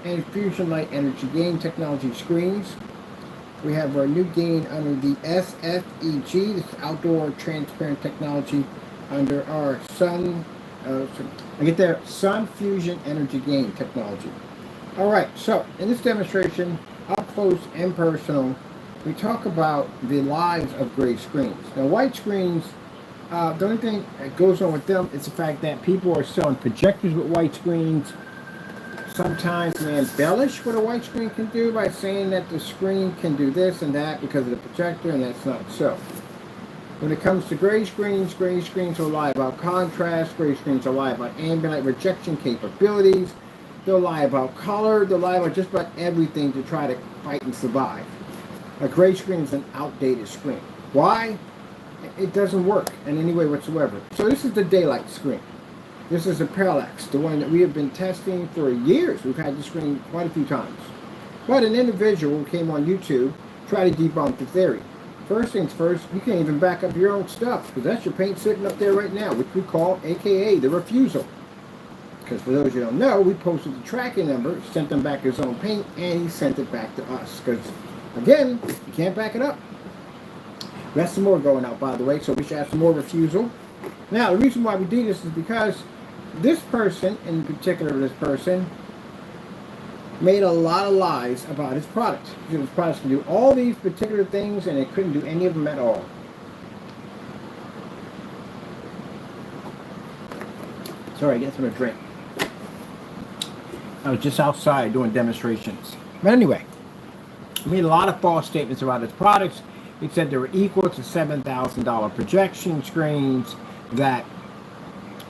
and Fusion Light Energy Gain technology screens. We have our new gain under the SFEG, this is outdoor transparent technology, under our Sun Fusion Energy Gain technology. Alright, so in this demonstration, up close and personal, we talk about the lives of gray screens. Now white screens, the only thing that goes on with them is the fact that people are selling projectors with white screens. Sometimes they embellish what a white screen can do by saying that the screen can do this and that because of the projector, and that's not so. When it comes to gray screens will lie about contrast, gray screens will lie about ambient light rejection capabilities, they'll lie about color, they'll lie about just about everything to try to fight and survive. A gray screen is an outdated screen. Why? It doesn't work in any way whatsoever. So this is the daylight screen. This is a PARALLAX, the one that we have been testing for years. We've had the screen quite a few times. But an individual who came on YouTube tried to debunk the theory. First things first, you can't even back up your own stuff, because that's your paint sitting up there right now, which we call AKA the refusal. Because for those who don't know, we posted the tracking number, sent them back his own paint, and he sent it back to us. Because, again, you can't back it up. We have some more going out, by the way, so we should have some more refusal. Now, the reason why we do this is because this person, in particular this person, made a lot of lies about his product. His products can do all these particular things, and it couldn't do any of them at all. Sorry, I guess I'm going to drink. I was just outside doing demonstrations. But anyway, he made a lot of false statements about his products. He said they were equal to $7,000 projection screens, that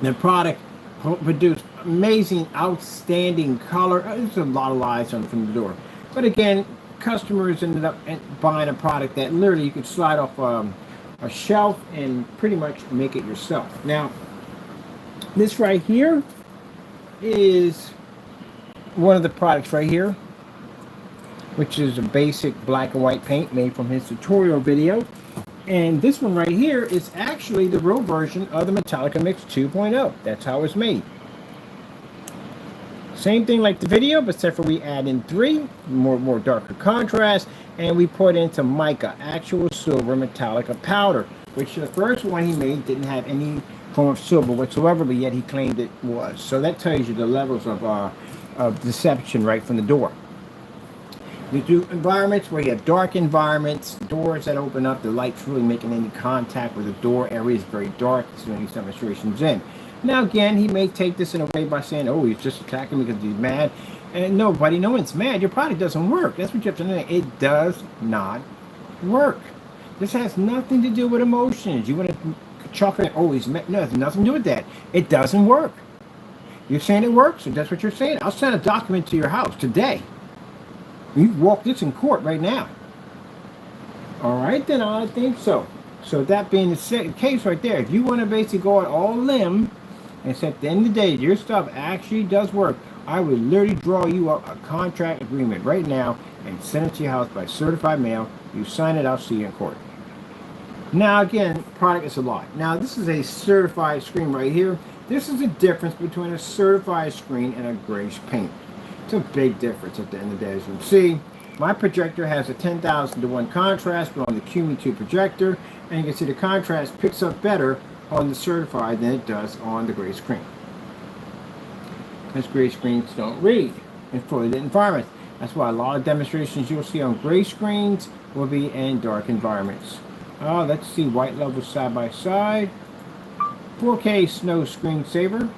the product produced amazing, outstanding color. There's a lot of lies from the door. But again, customers ended up buying a product that literally you could slide off a shelf and pretty much make it yourself. Now, this right here is one of the products right here, which is a basic black and white paint made from his tutorial video. And this one right here is actually the real version of the Metallica Mix 2.0. That's how it's made. Same thing like the video, but except for we add in 3 more darker contrast, and we put into mica, actual silver Metallica powder, which the first one he made didn't have any form of silver whatsoever, but yet he claimed it was. So that tells you the levels of deception right from the door. We do environments where you have dark environments, doors that open up, the light's really making any contact with the door area is very dark. This is when these demonstrations in. Now again, he may take this in a way by saying, oh, he's just attacking me because he's mad. And no one's mad. Your product doesn't work. That's what you have to know. It does not work. This has nothing to do with emotions. You want to chalk it, oh, he's mad. No, it has nothing to do with that. It doesn't work. You're saying it works, and that's what you're saying. I'll send a document to your house today. You can walk this in court right now. All right, then I think so. So that being the case right there, if you want to basically go out all limb and say at the end of the day, your stuff actually does work, I would literally draw you up a contract agreement right now and send it to your house by certified mail. You sign it, I'll see you in court. Now again, product is a lie. Now this is a certified screen right here. This is the difference between a certified screen and a grace paint. It's a big difference at the end of the day. As you can see, my projector has a 10,000 to 1 contrast on the QME2 projector, and you can see the contrast picks up better on the certified than it does on the gray screen. Because gray screens don't read in fully lit environments. That's why a lot of demonstrations you'll see on gray screens will be in dark environments. Let's see white levels side by side. 4K snow screensaver.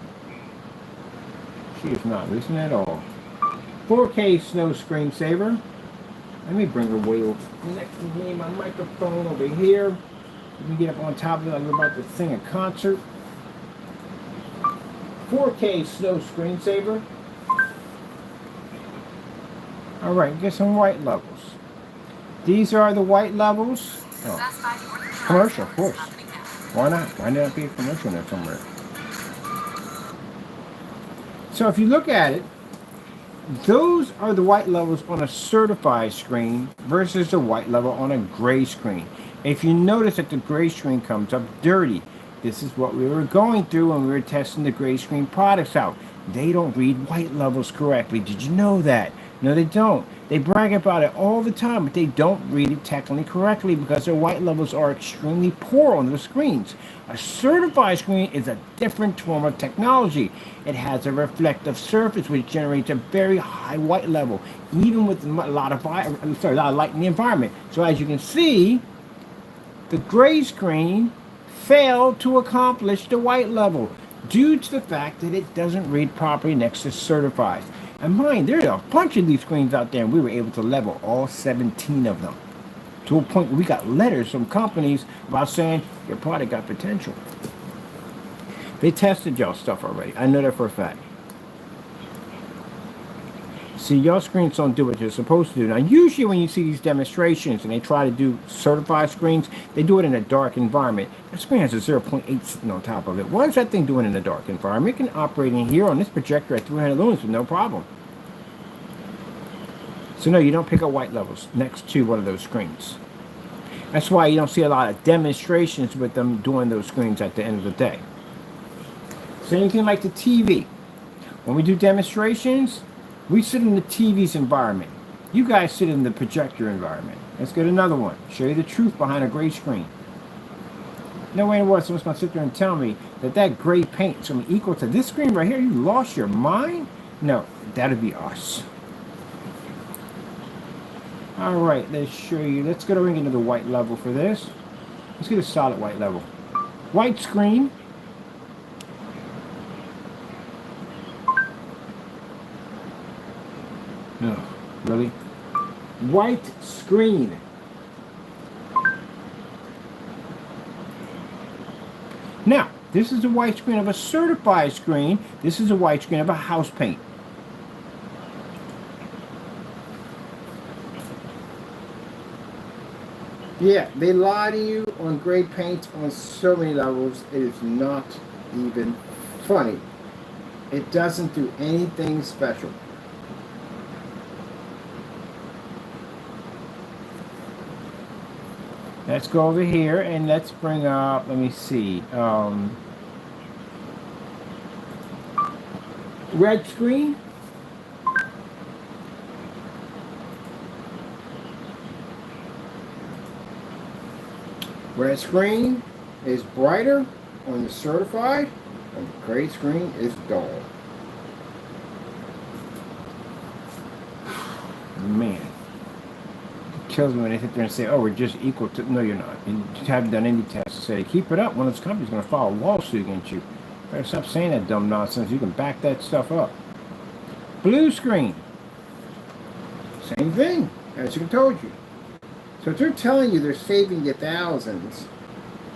She is not listening at all. 4K snow screensaver. Let me bring her way next to me, my microphone over here. Let me get up on top of it like we're about to sing a concert. 4K snow screensaver. Alright, get some white levels. These are the white levels. Oh. Commercial, of course. Why not? Why not be a commercial in there somewhere? So if you look at it, those are the white levels on a certified screen versus the white level on a gray screen. If you notice that the gray screen comes up dirty, this is what we were going through when we were testing the gray screen products out. they don't read white levels correctly. Did you know that? No, they don't. They brag about it all the time, but they don't read it technically correctly because their white levels are extremely poor on the screens. A certified screen is a different form of technology. It has a reflective surface which generates a very high white level, even with a lot of light in the environment. So as you can see, the gray screen failed to accomplish the white level due to the fact that it doesn't read properly next to certified. And mind, there's a bunch of these screens out there, and we were able to level all 17 of them. To a point where we got letters from companies about saying, your product got potential. They tested y'all stuff already. I know that for a fact. See, your screens don't do what you're supposed to do. Now, usually when you see these demonstrations and they try to do certified screens, they do it in a dark environment. The screen has a 0.8 sitting on top of it. What is that thing doing in a dark environment? It can operate in here on this projector at 300 lumens with no problem. So no, you don't pick up white levels next to one of those screens. That's why you don't see a lot of demonstrations with them doing those screens at the end of the day. Same thing like the TV. When we do demonstrations, we sit in the TV's environment. You guys sit in the projector environment. Let's get another one. Show you the truth behind a gray screen. No way in the world someone's going to sit there and tell me that that gray paint is going to be equal to this screen right here. You lost your mind? No, that'd be us. All right, let's show you. Let's go into the white level for this. Let's get a solid white level. White screen. No, really? White screen. Now, this is a white screen of a certified screen. This is a white screen of a house paint. Yeah, they lie to you on gray paint on so many levels. It is not even funny. It doesn't do anything special. Let's go over here and let's bring up, let me see, red screen. Red screen is brighter on the certified, and the gray screen is dull. Man, it kills me when they sit there and say, oh, we're just equal to, no, you're not. You haven't done any tests to say, keep it up. One of those companies is going to file a lawsuit against you. Better stop saying that dumb nonsense. You can back that stuff up. Blue screen. Same thing, as I told you. So if they're telling you they're saving you thousands,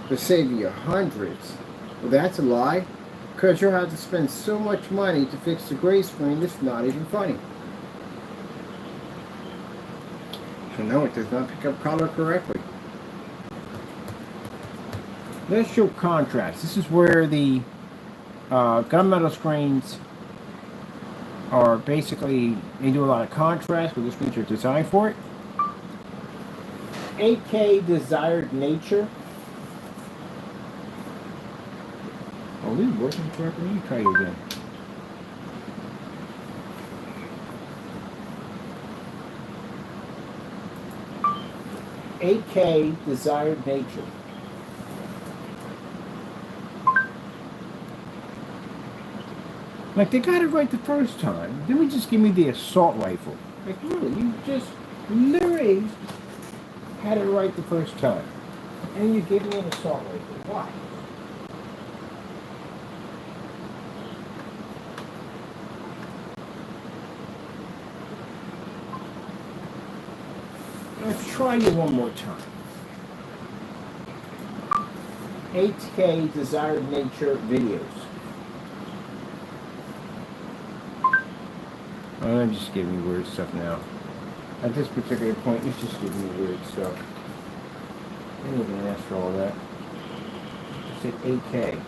they're saving you hundreds, well, that's a lie, because you'll have to spend so much money to fix the gray screen that's not even funny. So no, it does not pick up color correctly. Let's show contrast. This is where the gunmetal screens are basically, they do a lot of contrast, but the screens are designed for it. 8K desired nature. Oh, this is working correctly. Let me try it again. "8K desired nature." Like, they got it right the first time. Then we just give me the assault rifle. Like, really, you just literally had it right the first time. And you give me an assault rifle. Why? Let's try you one more time. 8K desired nature videos. I'm just giving you weird stuff now. At this particular point, it's just giving me weird stuff. I didn't even ask for all that. Just hit 8K.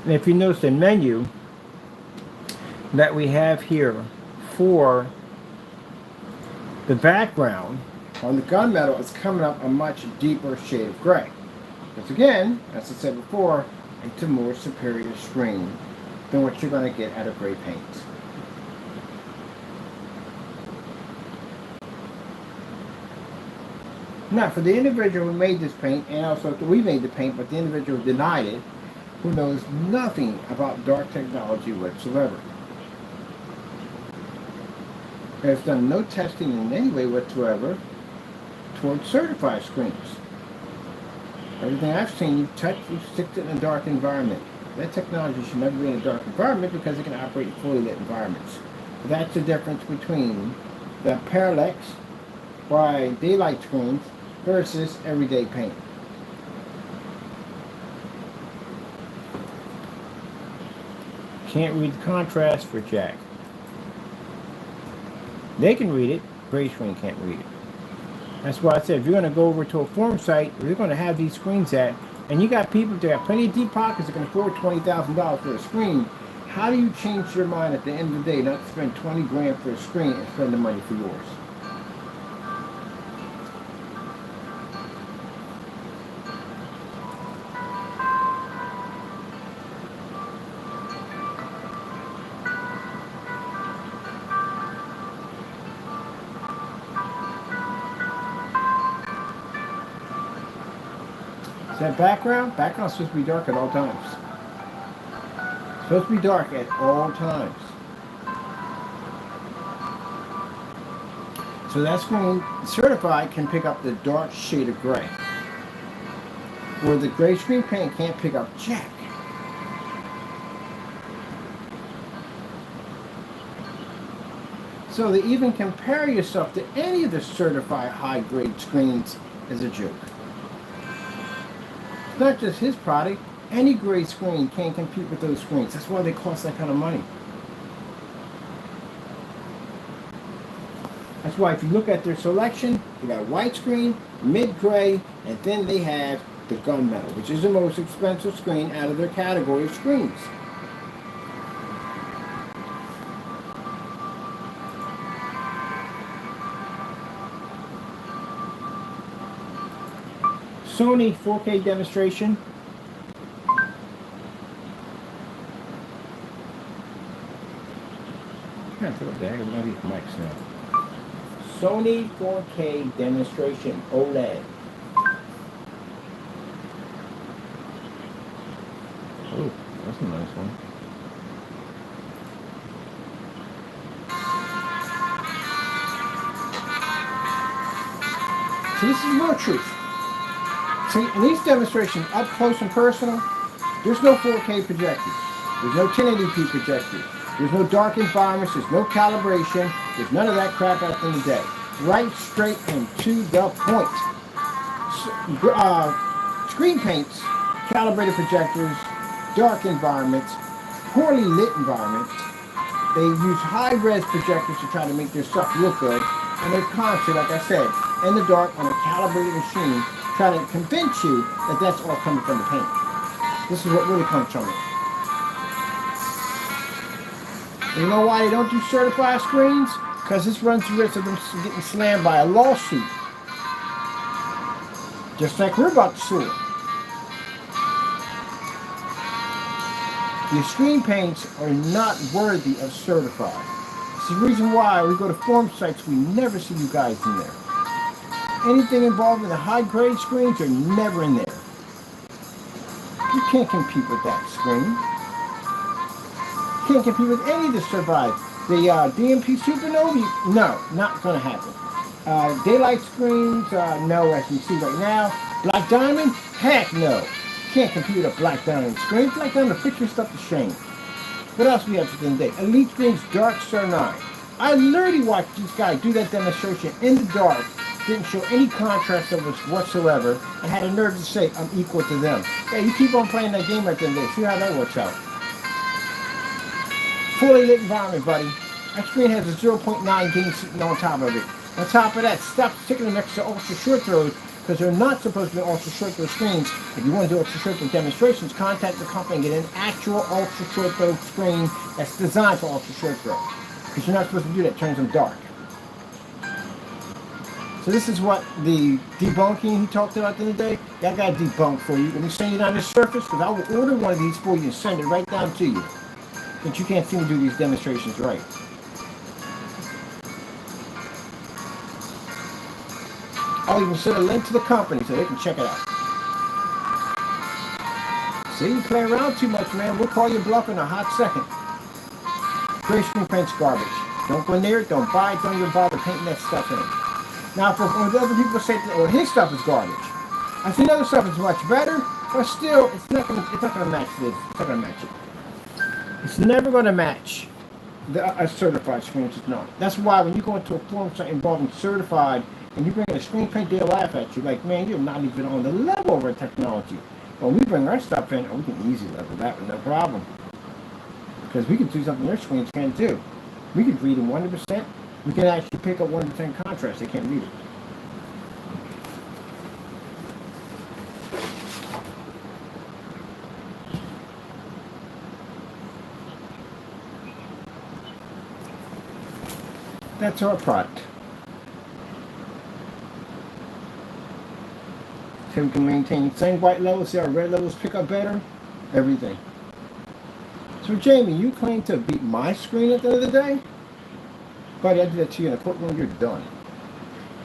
And if you notice the menu that we have here for the background on the gunmetal, is coming up a much deeper shade of gray. Because again, as I said before, it's a more superior screen than what you're going to get out of gray paint. Now, for the individual who made this paint, and also we made the paint, but the individual denied it, who knows nothing about dark technology whatsoever, has done no testing in any way whatsoever towards certified screens. Everything I've seen, you touch, you stick it in a dark environment. That technology should never be in a dark environment because it can operate in fully lit environments. But that's the difference between the PARALLAX by daylight screens versus everyday paint. Can't read the contrast for Jack. They can read it, gray screen can't read it. That's why I said, if you're going to go over to a forum site where you're going to have these screens at, and you got people that have plenty of deep pockets that can afford $20,000 for a screen, how do you change your mind at the end of the day not to spend 20 grand for a screen and spend the money for yours? Is that background? Background's supposed to be dark at all times. It's supposed to be dark at all times. So that screen, certified, can pick up the dark shade of gray, where the gray screen paint can't pick up jack. So to even compare yourself to any of the certified high-grade screens is a joke. It's not just his product. Any grade screen can't compete with those screens. That's why they cost that kind of money. That's why if you look at their selection, they got white screen, mid-gray, and then they have the gunmetal, which is the most expensive screen out of their category of screens. Sony 4K demonstration. What the heck? I'm going to use mics now. Sony 4K demonstration OLED. Oh, that's a nice one. See, this is real truth. See, in these demonstrations, up close and personal, there's no 4K projectors. There's no 1080p projectors. There's no dark environments. There's no calibration. There's none of that crap at the end of the day. Right, straight, and to the point. Screen paints, calibrated projectors, dark environments, poorly lit environments. They use high-res projectors to try to make their stuff look good. And they're constantly, like I said, in the dark on a calibrated machine, trying to convince you that that's all coming from the paint. This is what really comes from it. And you know why they don't do certified screens? Because this runs the risk of them getting slammed by a lawsuit. Just like we're about to sue it. The screen paints are not worthy of certified. It's the reason why we go to forum sites, we never see you guys in there. Anything involved in the high-grade screens are never in there. You can't compete with that screen. You can't compete with any of the certified. The DMP Supernova, no, not going to happen. Daylight screens, no, as you see right now. Black Diamond, heck no. Can't compete with a Black Diamond screen. Black Diamond will put your stuff to shame. What else we have for the day? Elite Screens Dark Star 9. I literally watched this guy do that demonstration in the dark. Didn't show any contrast of us whatsoever, and had a nerve to say, I'm equal to them. Yeah, you keep on playing that game right then, see how that works out. Fully lit environment, buddy. That screen has a 0.9 gain sitting on top of it. On top of that, stop sticking them next to ultra short throws because they're not supposed to be ultra short throw screens. If you want to do ultra short throw demonstrations, contact the company and get an actual ultra short throw screen that's designed for ultra short throw. Because you're not supposed to do that, it turns them dark. So this is what the debunking he talked about the other day. I got a debunk for you. Let me send you down this surface because I will order one of these for you and send it right down to you. Since you can't seem to do these demonstrations right. I'll even send a link to the company so they can check it out. See, you play around too much, man. We'll call you bluff in a hot second. Gray screen print's garbage. Don't go near it, don't buy it, don't even bother painting that stuff in. Now, for other people say that, oh, his stuff is garbage. I think other stuff is much better, but still, it's not gonna match this. It's not gonna match it. It's never gonna match a certified screen. It's not. That's why when you go into a forum site involving certified, and you bring in a screen print, they'll laugh at you. Like, man, you're not even on the level of our technology. When we bring our stuff in, we can easily level that with no problem. Because we can do something their screens can too. We can read in 100%. We can actually pick up 100% contrast. They can't read it. That's our product. So we can maintain the same white levels, see our red levels pick up better, everything. So Jamie, you claim to beat my screen at the end of the day? Buddy, I do that to you in a courtroom, you're done.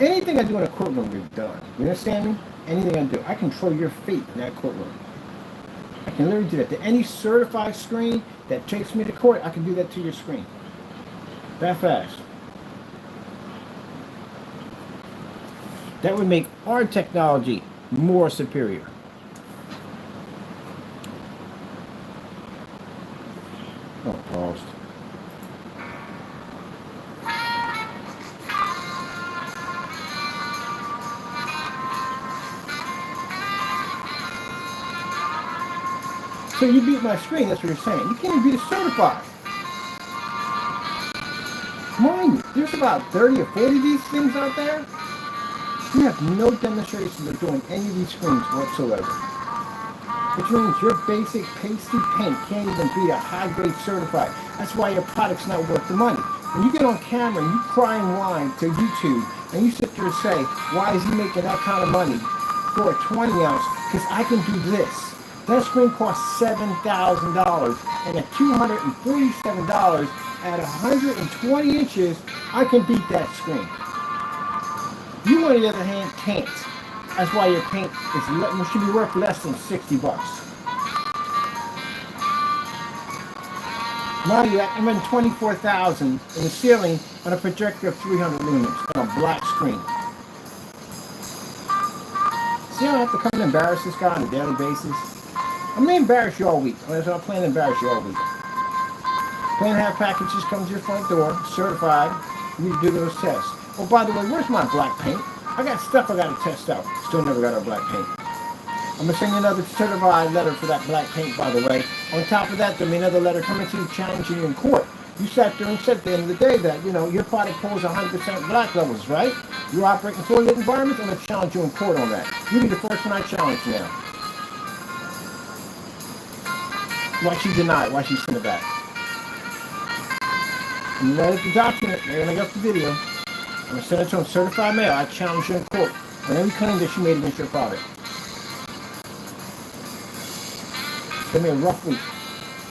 Anything I do in a courtroom, you're done. You understand me? Anything I do. I control your fate in that courtroom. I can literally do that. To any certified screen that takes me to court, I can do that to your screen. That fast. That would make our technology more superior. Oh, paused. So you beat my screen, that's what you're saying. You can't even beat a certified. Mind you, there's about 30 or 40 of these things out there. You have no demonstration of doing any of these screens whatsoever. Which means your basic pasty paint can't even beat a high-grade certified. That's why your product's not worth the money. When you get on camera and you cry and whine to YouTube, and you sit there and say, why is he making that kind of money for a 20 ounce? Because I can do this. That screen costs $7,000, and at $247 at 120 inches, I can beat that screen. You, on the other hand, can't. That's why your paint should be worth less than $60. Mind you, I'm in $24,000 in the ceiling on a projector of 300 lumens on a black screen. See how I have to come and embarrass this guy on a daily basis? I'm going to embarrass you all week. I plan to embarrass you all week. Plan to have packages come to your front door, certified. You need to do those tests. Oh, by the way, where's my black paint? I got stuff I got to test out. Still never got our black paint. I'm going to send you another certified letter for that black paint, by the way. On top of that, there'll be another letter coming to you challenging you in court. You sat there and said at the end of the day that, you know, your product pulls 100% black levels, right? You operate in fluid environments, I'm going to challenge you in court on that. You'll be the first one I challenge now. Why she deny it? Why she send it back? I'm going to let the document. They're going to get the video. I'm going to send it to them certified mail. I challenge you in court on every claim that you made against your product. It's going to be a rough week.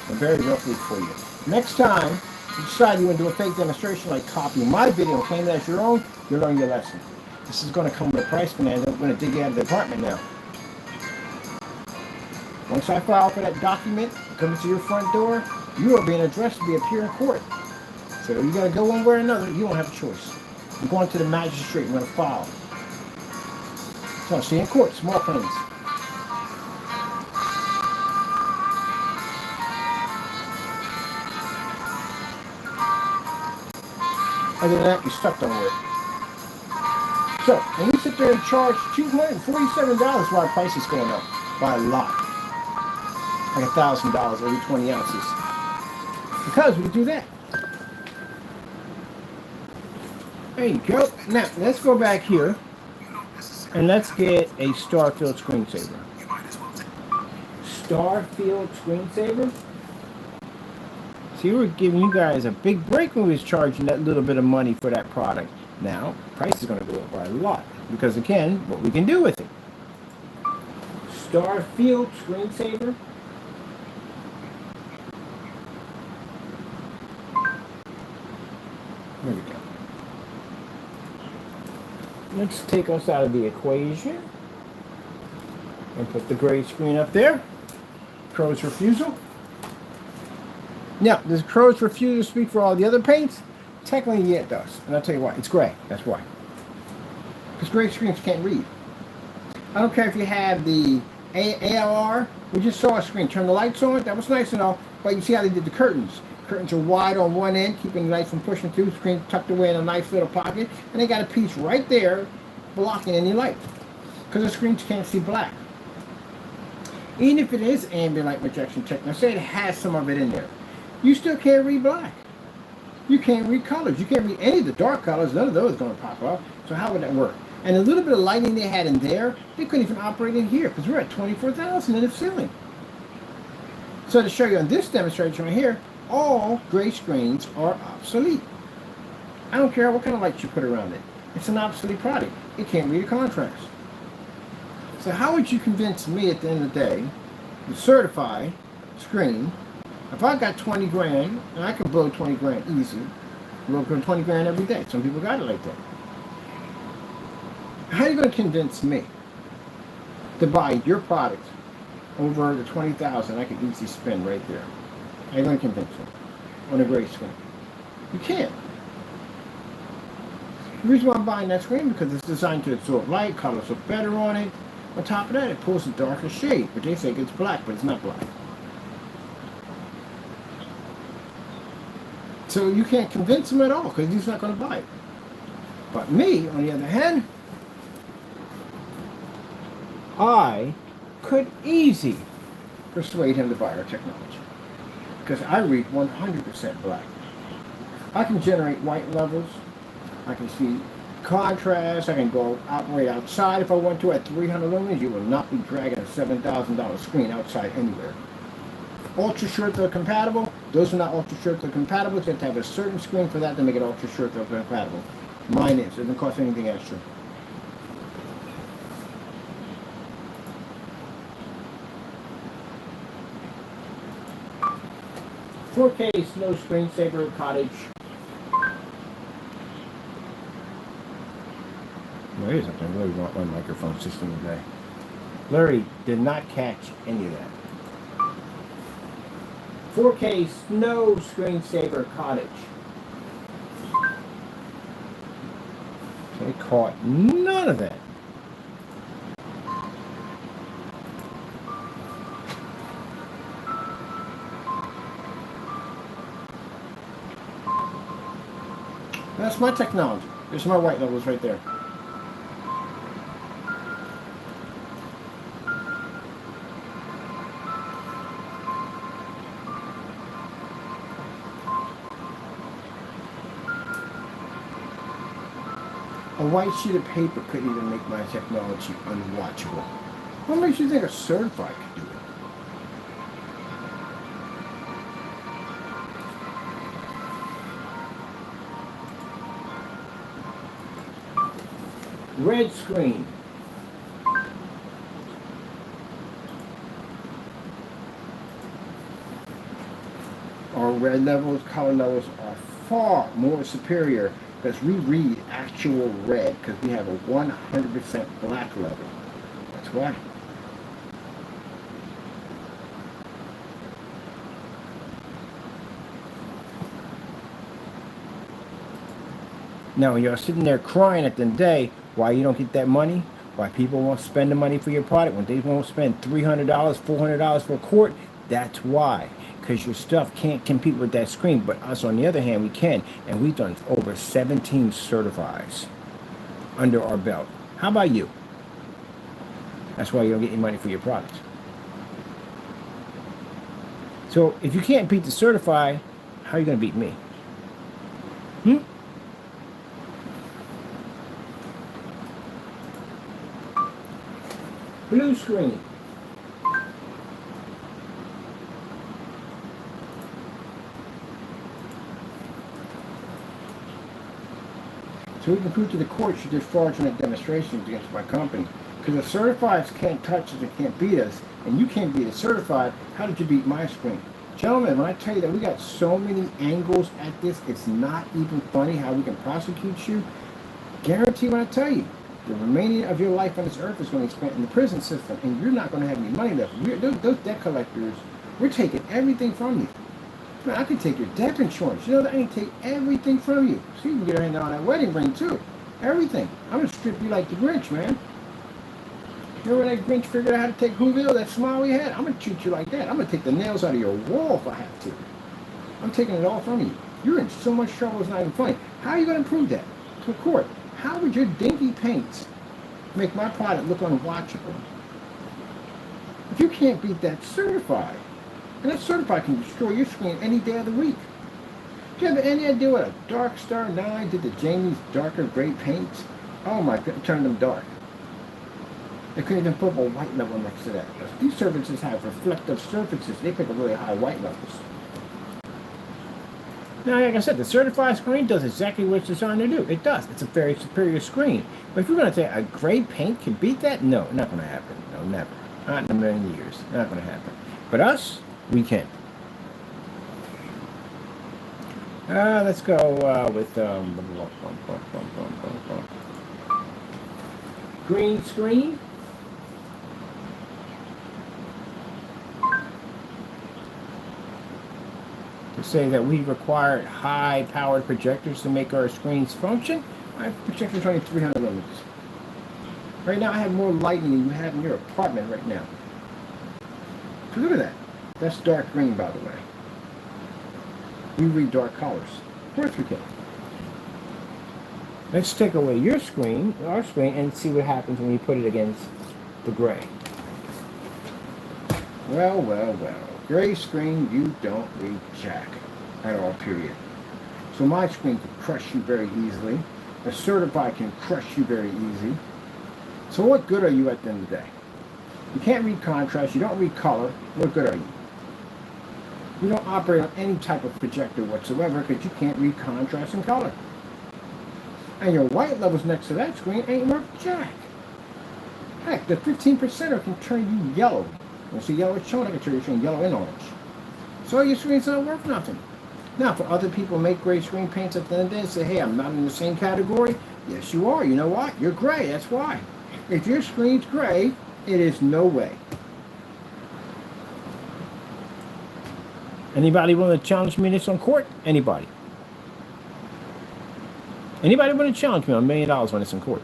A very rough week for you. Next time you decide you want to do a fake demonstration like copy my video and claim it as your own, you'll learn your lesson. This is going to come with a price command. I'm going to dig you out of the apartment now. Once I file for that document, coming to your front door, you are being addressed to appear in court. So you got to go one way or another. You don't have a choice. You're going to the magistrate. You're going to file. So I'll see you in court. Small claims. Other than that, you're stuck on it. So when we sit there and charge $247 while our price is going up by a lot. Like $1,000 every 20 ounces. Because we do that. There you go. Now, let's go back here and let's get a star-filled screensaver. Star-filled screensaver. See, we're giving you guys a big break when we was charging that little bit of money for that product. Now, price is going to go up by a lot because, again, what we can do with it. Star-filled screensaver. There we go. Let's take us out of the equation and put the gray screen up there. Crow's refusal. Now, does crow's refusal speak for all the other paints? Technically, yeah, it does. And I'll tell you why. It's gray. That's why. Because gray screens can't read. I don't care if you have the ALR. We just saw a screen. Turn the lights on. That was nice and all. But you see how they did the curtains. Curtains are wide on one end, keeping the lights from pushing through. Screen tucked away in a nice little pocket. And they got a piece right there blocking any light. Because the screens can't see black. Even if it is ambient light rejection technology, say it has some of it in there, you still can't read black. You can't read colors. You can't read any of the dark colors. None of those are going to pop up. So how would that work? And a little bit of lighting they had in there, they couldn't even operate in here because we're at 24,000 in the ceiling. So to show you on this demonstration right here, all gray screens are obsolete. I don't care what kind of lights you put around it. It's an obsolete product. It can't read a contrast. So how would you convince me at the end of the day to certify screen? If I got 20 grand, and I could blow 20 grand easy, blow 20 grand every day. Some people got it like that. How are you going to convince me to buy your product over the 20,000 I could easily spend right there? How are you going to convince me on a gray screen? You can't. The reason why I'm buying that screen is because it's designed to absorb light, colors look better on it. On top of that, it pulls a darker shade, but they think it's black, but it's not black. So you can't convince him at all because he's not going to buy it. But me, on the other hand, I could easily persuade him to buy our technology because I read 100% black. I can generate white levels. I can see contrast. I can go operate outside if I want to at 300 lumens. You will not be dragging a $7,000 screen outside anywhere. Ultra short throw compatible. Those are not ultra short throw compatible. You have to have a certain screen for that to make it ultra short throw compatible. Mine is. It doesn't cost anything extra. $4K Snow Screensaver Cottage. Wait a second, I really want my microphone system today. Larry did not catch any of that. 4K Snow Screensaver Cottage. They caught none of that. That's my technology. There's my white levels right there. A white sheet of paper couldn't even make my technology unwatchable. What makes you think a certified could do it? Red screen. Our red levels, color levels are far more superior because we read actual red because we have a 100% black level. That's why. Now, when you're sitting there crying at the end of the day, why you don't get that money, why people won't spend the money for your product, when they won't spend $300, $400 for a quart, that's why. Because your stuff can't compete with that screen. But us, on the other hand, we can. And we've done over 17 certifies under our belt. How about you? That's why you don't get any money for your product. So if you can't beat the certified, how are you going to beat me? Blue screen. So we can prove to the court you did fraudulent demonstrations against my company. Because the certifieds can't touch us and can't beat us, and you can't beat a certified, how did you beat my screen? Gentlemen, when I tell you that we got so many angles at this, it's not even funny how we can prosecute you. Guarantee when I tell you, the remaining of your life on this earth is going to be spent in the prison system, and you're not going to have any money left. Those debt collectors, we're taking everything from you. Man, I can take your death insurance. You know that I can take everything from you. So you can get her hand on that wedding ring too. Everything. I'm going to strip you like the Grinch, man. You know when that Grinch figured out how to take Whoville, that smile he had? I'm going to treat you like that. I'm going to take the nails out of your wall if I have to. I'm taking it all from you. You're in so much trouble it's not even funny. How are you going to prove that to a court? How would your dinky paints make my product look unwatchable? If you can't beat that certified, and that certified can destroy your screen any day of the week. Do you have any idea what a Dark Star 9 did to Jamie's darker gray paints? Oh my god, it turned them dark. They couldn't even put up a white level next to that. These surfaces have reflective surfaces. They pick up really high white levels. Now, like I said, the certified screen does exactly what it's designed to do. It does. It's a very superior screen. But if you're going to say a gray paint can beat that, no, not going to happen. No, never. Not in a million years. Not going to happen. But us, we can. Let's go with green screen. To say that we required high-powered projectors to make our screens function. My projector's only 300 lumens. Right now, I have more lighting than you have in your apartment right now. So look at that. That's dark green, by the way. We read dark colors. Of course we can. Let's take away your screen, our screen, and see what happens when we put it against the gray. Well, well, well. Gray screen, you don't read jack at all, period. So my screen can crush you very easily. A certified can crush you very easy. So what good are you at the end of the day? You can't read contrast, you don't read color. What good are you? You don't operate on any type of projector whatsoever because you can't read contrast and color. And your white levels next to that screen ain't worth jack. Heck, the 15% can turn you yellow. You see yellow showing, I can turn your screen yellow and orange. So your screen's not worth nothing. Now, for other people who make gray screen paints at the end of the day and say, hey, I'm not in the same category. Yes, you are. You know what? You're gray. That's why. If your screen's gray, it is no way. Anybody want to challenge me this on court? Anybody? Anybody want to challenge me on $1 million when it's in court?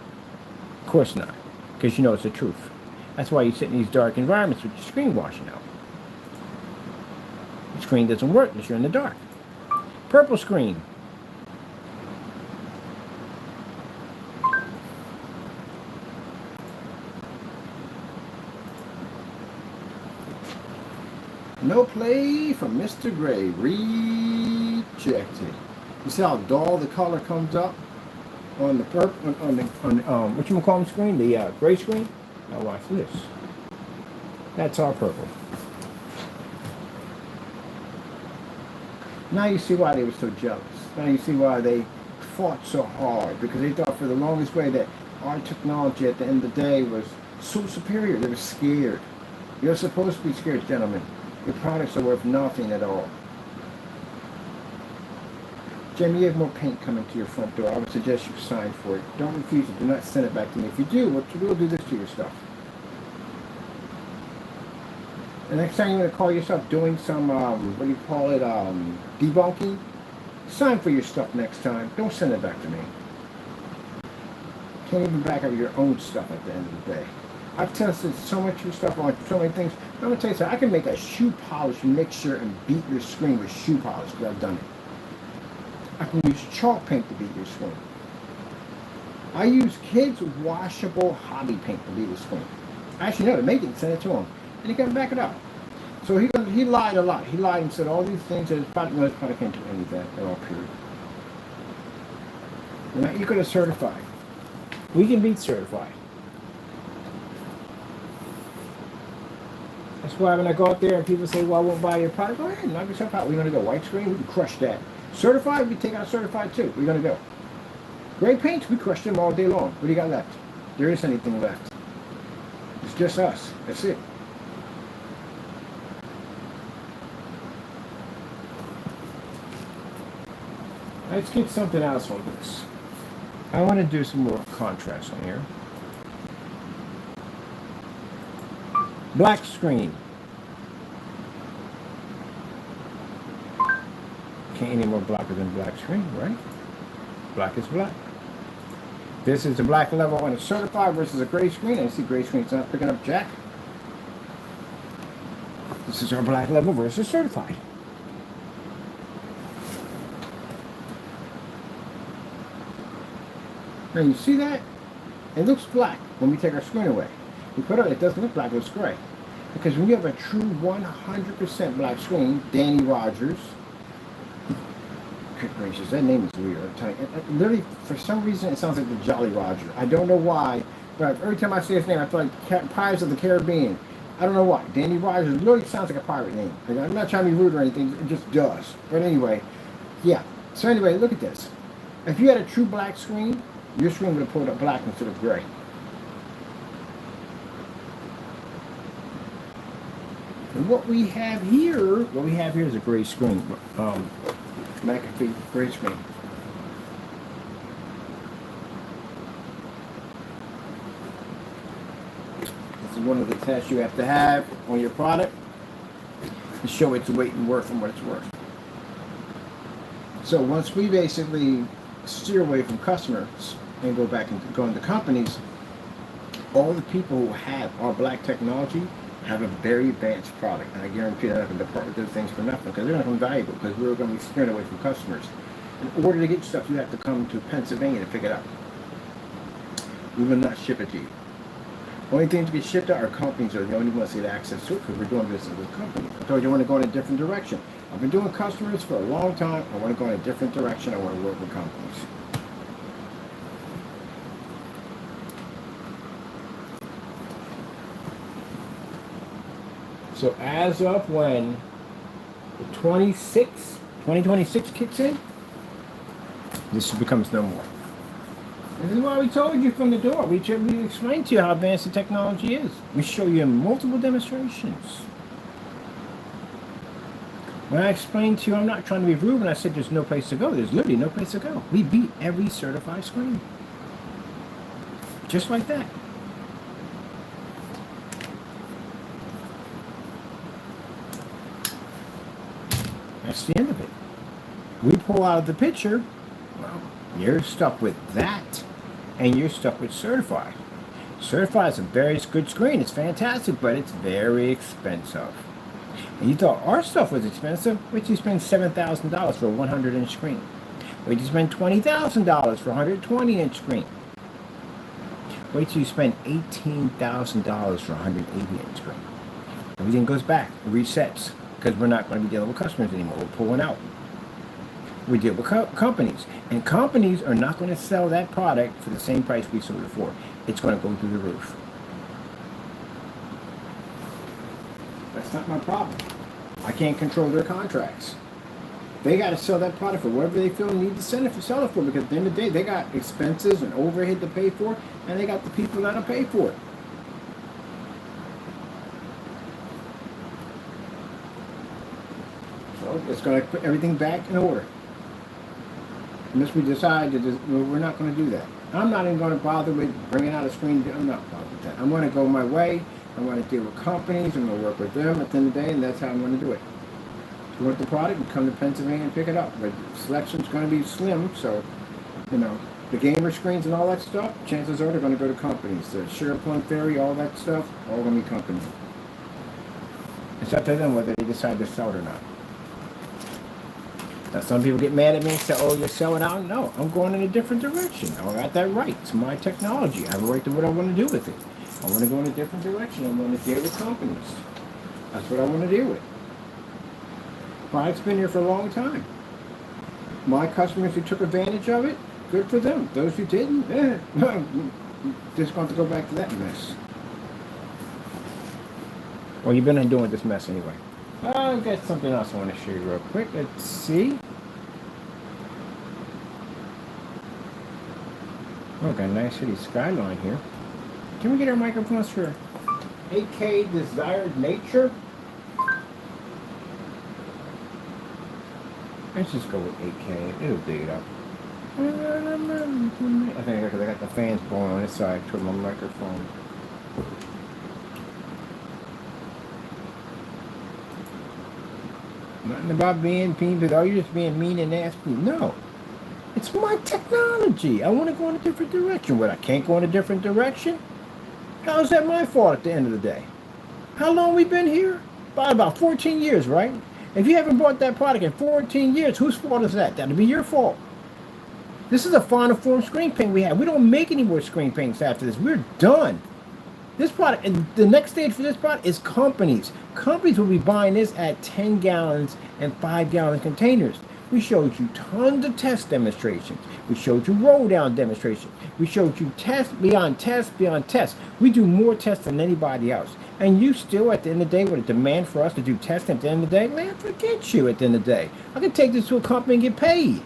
Of course not, because you know it's the truth. That's why you sit in these dark environments with your screen washing out. The screen doesn't work unless you're in the dark. Purple screen. No play from Mr. Gray. Rejected. You see how dull the color comes up on the purple, on what you call them screen, the gray screen. Now watch this. That's our purple. Now you see why they were so jealous. Now you see why they fought so hard, because they thought for the longest way that our technology at the end of the day was so superior. They were scared. You're supposed to be scared, gentlemen. Your products are worth nothing at all. Jamie, you have more paint coming to your front door. I would suggest you sign for it. Don't refuse it. Do not send it back to me. If you do, what you will do this to your stuff. The next time you're going to call yourself doing some, what do you call it, debunking, sign for your stuff next time. Don't send it back to me. Can't even back up your own stuff at the end of the day. I've tested so much of your stuff on so many things. I'm going to tell you something. I can make a shoe polish mixture and beat your screen with shoe polish because I've done it. I can use chalk paint to beat your screen. I use kids' washable hobby paint to beat your screen. Actually, no, to make it and send it to him. And he can back it up. So he lied a lot. He lied and said all these things that his product can't do any of that at all, period. You're not equal to certified. We can beat certified. That's why when I go out there and people say, well, I won't buy your product, go ahead, knock yourself out. We're going to go white screen, we can crush that. Certified, we take out certified too. We're going to go. Gray paints, we crush them all day long. What do you got left? There isn't anything left. It's just us. That's it. Let's get something else on this. I want to do some more contrast on here. Black screen. Can't any more blacker than black screen, right? Black is black. This is the black level on a certified versus a gray screen. I see gray screen's not picking up jack. This is our black level versus certified. Now you see that? It looks black when we take our screen away. We put it doesn't look black, it looks gray. Because when you have a true 100% black screen, Danny Rogers, good gracious, that name is weird. I'm telling you, literally, for some reason, it sounds like the Jolly Roger. I don't know why, but every time I say his name, I feel like Pirates of the Caribbean. I don't know why. Danny Rogers literally sounds like a pirate name. I'm not trying to be rude or anything, it just does. But anyway, yeah. So anyway, look at this. If you had a true black screen, your screen would have pulled up black instead of gray. And what we have here is a gray screen. McAfee gray screen. This is one of the tests you have to have on your product to show its weight and worth and what it's worth. So once we basically steer away from customers and go back and go into companies, all the people who have our black technology have a very advanced product, and I guarantee they're not going to depart with those things for nothing, because they're not going to be valuable, because we're going to be steering away from customers. In order to get stuff, you have to come to Pennsylvania to pick it up. We will not ship it to you. Only things to get shipped out are companies, are the only ones that get access to it, because we're doing business with companies. I told you I want to go in a different direction. I've been doing customers for a long time. I want to go in a different direction. I want to work with companies. So as of when the 2026 kicks in, this becomes no more. This is why we told you from the door. We explained to you how advanced the technology is. We show you in multiple demonstrations. When I explained to you, I'm not trying to be rude when I said there's no place to go. There's literally no place to go. We beat every certified screen. Just like that. That's the end of it. We pull out of the picture, well, you're stuck with that, and you're stuck with certified. Certified is a very good screen. It's fantastic, but it's very expensive. And you thought our stuff was expensive? Wait till you spend $7,000 for a 100-inch screen. Wait till you spend $20,000 for a 120-inch screen. Wait till you spend $18,000 for a 180-inch screen. Everything goes back, resets. Because we're not going to be dealing with customers anymore. We're pulling out. We deal with companies. And companies are not going to sell that product for the same price we sold it for. It's going to go through the roof. That's not my problem. I can't control their contracts. They got to sell that product for whatever they feel they need to sell it for. Because at the end of the day, they got expenses and overhead to pay for. And they got the people that'll pay for it. It's going to put everything back in order. Unless we decide that we're not going to do that. I'm not even going to bother with bringing out a screen. I'm not bothered with that. I'm going to go my way. I want to deal with companies. I'm going to work with them at the end of the day, and that's how I'm going to do it. If you want the product, you come to Pennsylvania and pick it up. But selection's going to be slim, so, you know, the gamer screens and all that stuff, chances are they're going to go to companies. The SharePoint Theory, all that stuff, all going to be companies. It's up to them whether they decide to sell it or not. Now, some people get mad at me and say, oh, you're selling out. No, I'm going in a different direction. I got that right. It's my technology. I have a right to what I want to do with it. I want to go in a different direction. I want to deal with companies. That's what I want to deal with. Product's been here for a long time. My customers who took advantage of it, good for them. Those who didn't, just going to go back to that mess. Well, you've been doing this mess anyway. I've got something else I want to show you real quick. Let's see. Oh, got a nice city skyline here. Can we get our microphones for 8K desired nature? Let's just go with 8K. It'll dig it up. I think because I got the fans blowing on this side to my microphone. Nothing about being mean, but are you just being mean and nasty? No. It's my technology. I want to go in a different direction. But I can't go in a different direction? How is that my fault at the end of the day? How long we been here? About 14 years, right? If you haven't bought that product in 14 years, whose fault is that? That'll be your fault. This is a final form screen paint we have. We don't make any more screen paints after this. We're done. This product, and the next stage for this product is companies. Companies will be buying this at 10 gallons and 5-gallon containers. We showed you tons of test demonstrations. We showed you roll down demonstrations. We showed you test beyond test beyond test. We do more tests than anybody else. And you still, at the end of the day, with a demand for us to do testing at the end of the day, man, forget you at the end of the day. I can take this to a company and get paid.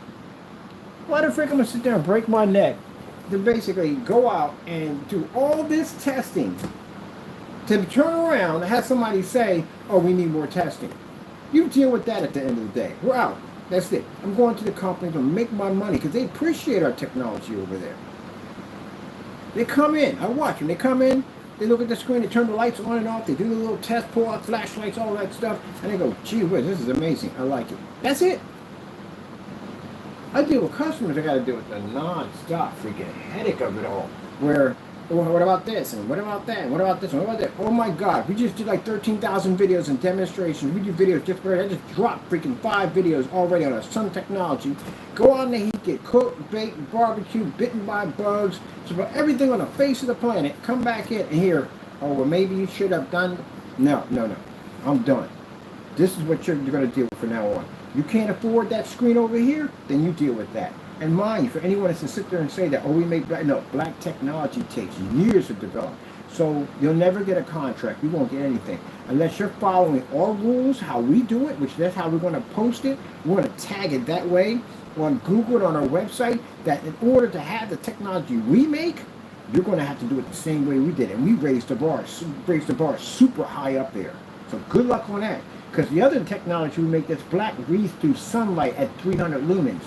Why the frick am I sit there and break my neck to basically go out and do all this testing to turn around and have somebody say, oh, we need more testing? You deal with that at the end of the day. We're out. That's it. I'm going to the company to make my money because they appreciate our technology over there. They come in. I watch them. They come in. They look at the screen. They turn the lights on and off. They do the little test, pull out flashlights, all that stuff. And they go, gee whiz, this is amazing. I like it. That's it. I deal with customers. I got to deal with the non-stop freaking headache of it all. Where, well, what about this? And what about that? And what about this? And what about that? Oh my God. We just did like 13,000 videos and demonstrations. We do videos just for it. I just dropped freaking 5 videos already on our Sun technology. Go out in the heat, get cooked, baked, barbecued, bitten by bugs. Just about everything on the face of the planet. Come back in and hear, oh, well, maybe you should have done. No. I'm done. This is what you're going to deal with from now on. You can't afford that screen over here, then you deal with that. And mind you, for anyone that's to sit there and say that, oh, we make black, no, black technology takes years to develop. So you'll never get a contract. You won't get anything. Unless you're following our rules, how we do it, which that's how we're going to post it. We're going to tag it that way on Google, on our website, that in order to have the technology we make, you're going to have to do it the same way we did. And we raised the bar super high up there. So good luck on that. Because the other technology we make that's black reads through sunlight at 300 lumens.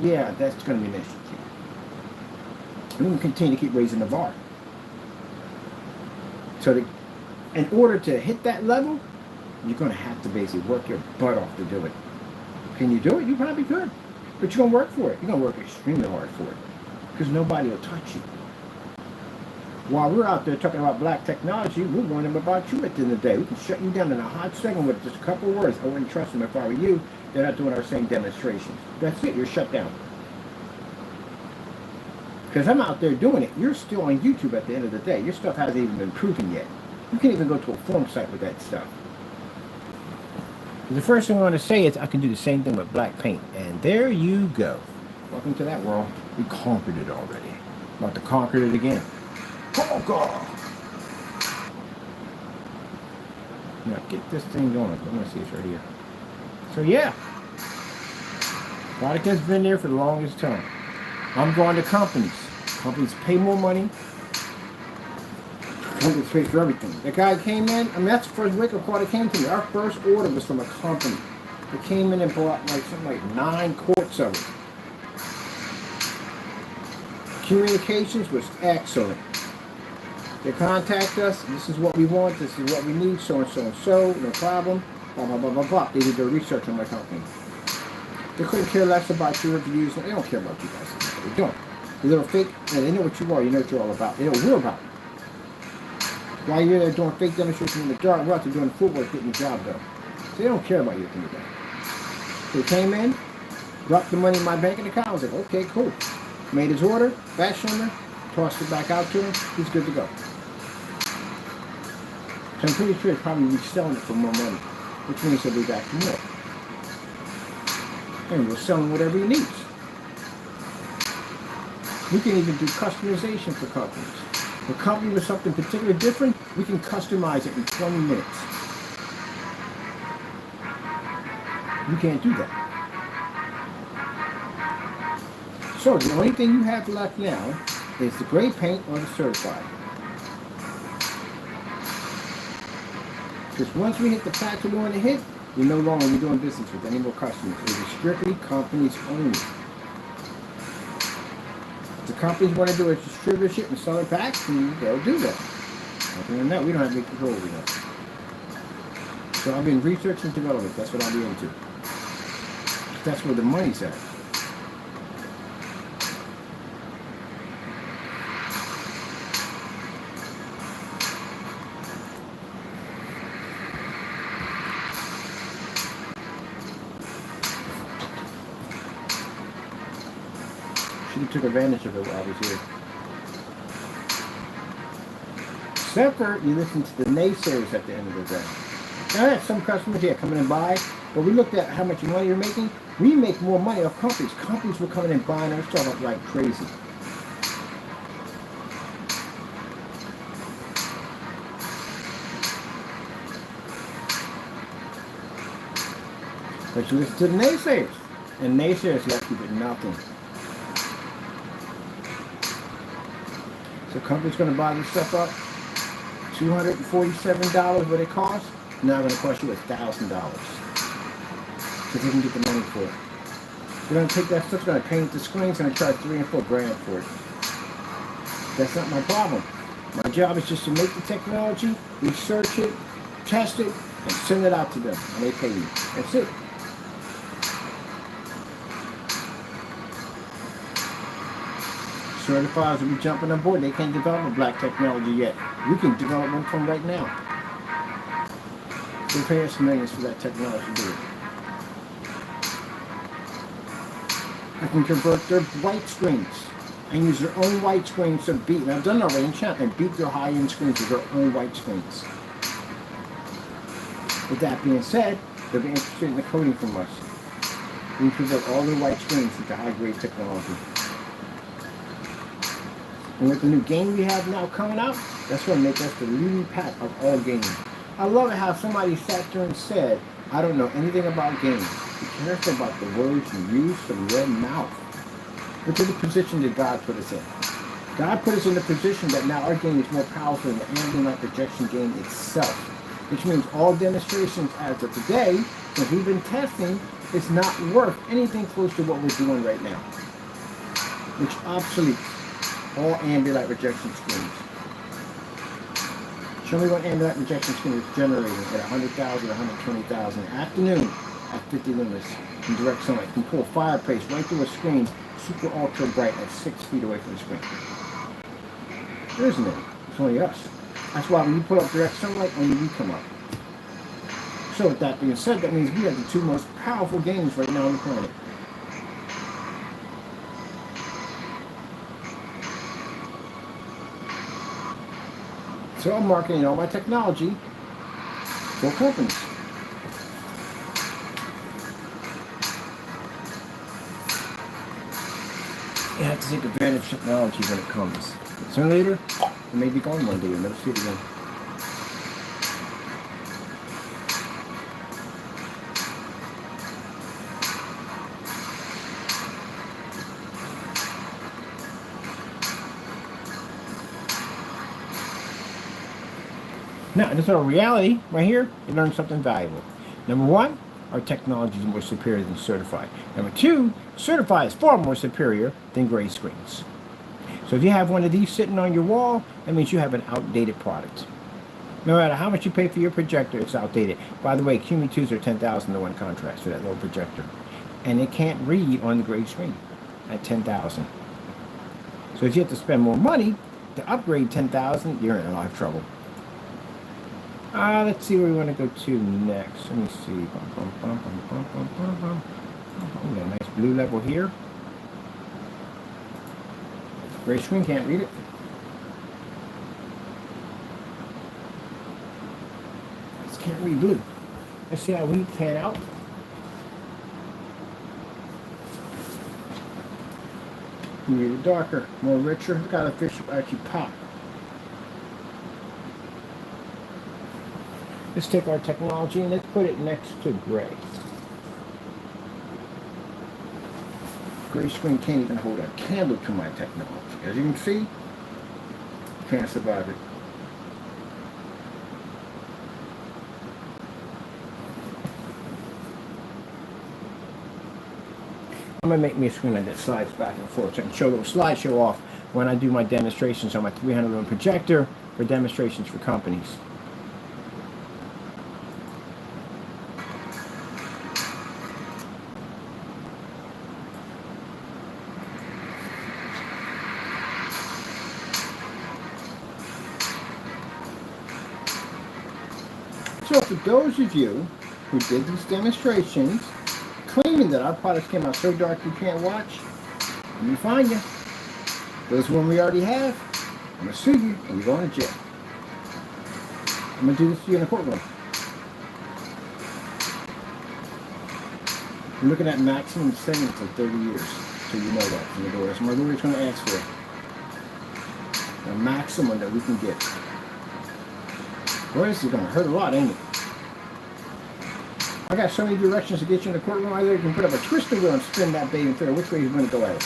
Yeah, that's going to be an issue. And we can continue to keep raising the bar. So in order to hit that level, you're going to have to basically work your butt off to do it. Can you do it? You probably could. But you're going to work for it. You're going to work extremely hard for it. Because nobody will touch you. While we're out there talking about black technology, we're warning them about you at the end of the day. We can shut you down in a hot second with just a couple of words. I wouldn't trust them if I were you. They're not doing our same demonstrations. That's it. You're shut down. Because I'm out there doing it. You're still on YouTube at the end of the day. Your stuff hasn't even been proven yet. You can't even go to a form site with that stuff. The first thing I want to say is I can do the same thing with black paint. And there you go. Welcome to that world. We conquered it already. About to conquer it again. Oh God! Now get this thing going. I'm gonna see it's right here. So yeah, product has been there for the longest time. I'm going to companies. Companies pay more money. Companies pay for everything. The guy came in. I mean, that's the first wake-up call that came to me. Our first order was from a company. They came in and bought like something like 9 quarts of it. Communications was excellent. They contact us, this is what we want, this is what we need, so and so and so, no problem, blah, blah, blah, blah, blah. They did their research on my company. They couldn't care less about your reviews. They don't care about you guys. They don't. You're a little fake, and they know what you are, you know what you're all about. They know what we're about. While you're there doing fake demonstrations in the dark, we're out there doing the footwork, getting the job done. So they don't care about you at the end of the day. They came in, dropped the money in my banking account, I was like, okay, cool. Made his order, batch number, tossed it back out to him, he's good to go. So I'm pretty sure he's probably reselling it for more money, which means he'll be back for more. And we'll sell him whatever he needs. We can even do customization for companies. The company with something particularly different, we can customize it in 20 minutes. You can't do that. So the only thing you have left now is the gray paint or the certified. Because once we hit the factor we want to hit, we're no longer doing business with any more customers. It is strictly companies only. If the companies want to do a distributorship and sell it back, then they'll do that. Other than that, we don't have any control over that. So I've been research and development. That's what I'll be into. That's where the money's at. Should have took advantage of it while I was here. Except for you listen to the naysayers at the end of the day. Now I had some customers here come in and buy, but we looked at how much money you're making. We make more money off companies. Companies were coming in and buying our stuff up like crazy. But you listen to the naysayers, and naysayers left you with nothing. So company's going to buy this stuff up, $247 what it costs, now going to cost you $1,000. Because they can get the money for it. They're going to take that stuff, going to paint the screens, going to charge $3 and $4 grand for it. That's not my problem. My job is just to make the technology, research it, test it, and send it out to them, and they pay me. That's it. Certifiers will be jumping on board. They can't develop a black technology yet. We can develop one from right now. They pay us millions for that technology to do it. I can convert their white screens and use their own white screens to beat. And I've done it already in China and beat their high-end screens with their own white screens. With that being said, they'll be interested in the coding from us. We can convert all their white screens into high-grade technology. And with the new game we have now coming out, that's going to make us the leading pack of all games. I love it how somebody sat there and said, I don't know anything about games. Be careful about the words you use from your mouth. Look at the position that God put us in. God put us in the position that now our game is more powerful than the ambient light projection game itself. Which means all demonstrations as of today, that we've been testing, is not worth anything close to what we're doing right now. Which obsoletes all ambient light projection screens. Show me what ambient light projection screen is generating at 100,000 or 120,000 afternoon at 50 lumens in direct sunlight. You can pull fireplace right through a screen, super ultra bright at 6 feet away from the screen. There isn't any. It's only us. That's why when you pull up direct sunlight, only we come up. So with that being said, that means we have the two most powerful games right now on the planet. So I'm marketing all my technology for companies. You have to take advantage of technology when it comes. Sooner or later, it may be gone one day. You'll never see it again. Now, this is our reality right here. You learn something valuable. Number one, our technology is more superior than certified. Number two, certified is far more superior than gray screens. So if you have one of these sitting on your wall, that means you have an outdated product. No matter how much you pay for your projector, it's outdated. By the way, QME2s are 10,000 to 1 contrast for that little projector. And it can't read on the gray screen at 10,000. So if you have to spend more money to upgrade 10,000, you're in a lot of trouble. Let's see where we want to go to next. Let me see. We got a nice blue level here. Gray screen can't read it. This can't read blue. Let's see how we pan out. You read it darker, more richer. Look how the fish actually pop. Let's take our technology and let's put it next to gray. Gray screen can't even hold a candle to my technology. As you can see, can't survive it. I'm going to make me a screen that slides back and forth so I can show a little slideshow off when I do my demonstrations on my 300 lumen projector for demonstrations for companies. So for those of you who did these demonstrations claiming that our products came out so dark you can't watch, let me find you. Those one we already have, I'm going to sue you and you're going to jail. I'm going to do this to you in a courtroom. You're looking at maximum sentence of 30 years. So you know that from the door. That's what my lawyer's going to ask for. The maximum that we can get. Boy, this is going to hurt a lot, ain't it? I got so many directions to get you in the courtroom. Either you can put up a twister wheel and spin that baby and figure out which way you're going to go at it.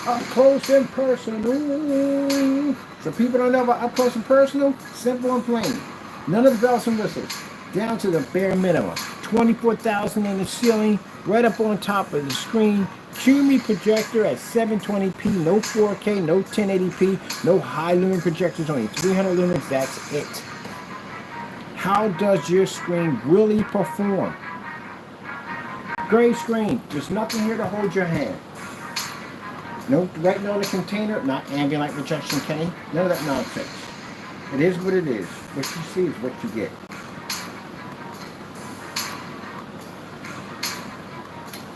Up close and personal. So people don't know about up close and personal, simple and plain. None of the bells and whistles. Down to the bare minimum. 24,000 in the ceiling, right up on top of the screen. QME projector at 720p, no 4K, no 1080p, no high lumen projectors, only 300 lumens, that's it. How does your screen really perform? Gray screen, there's nothing here to hold your hand. No writing on the container, not ambient light rejection, Kenny. None of that nonsense. It is what it is. What you see is what you get.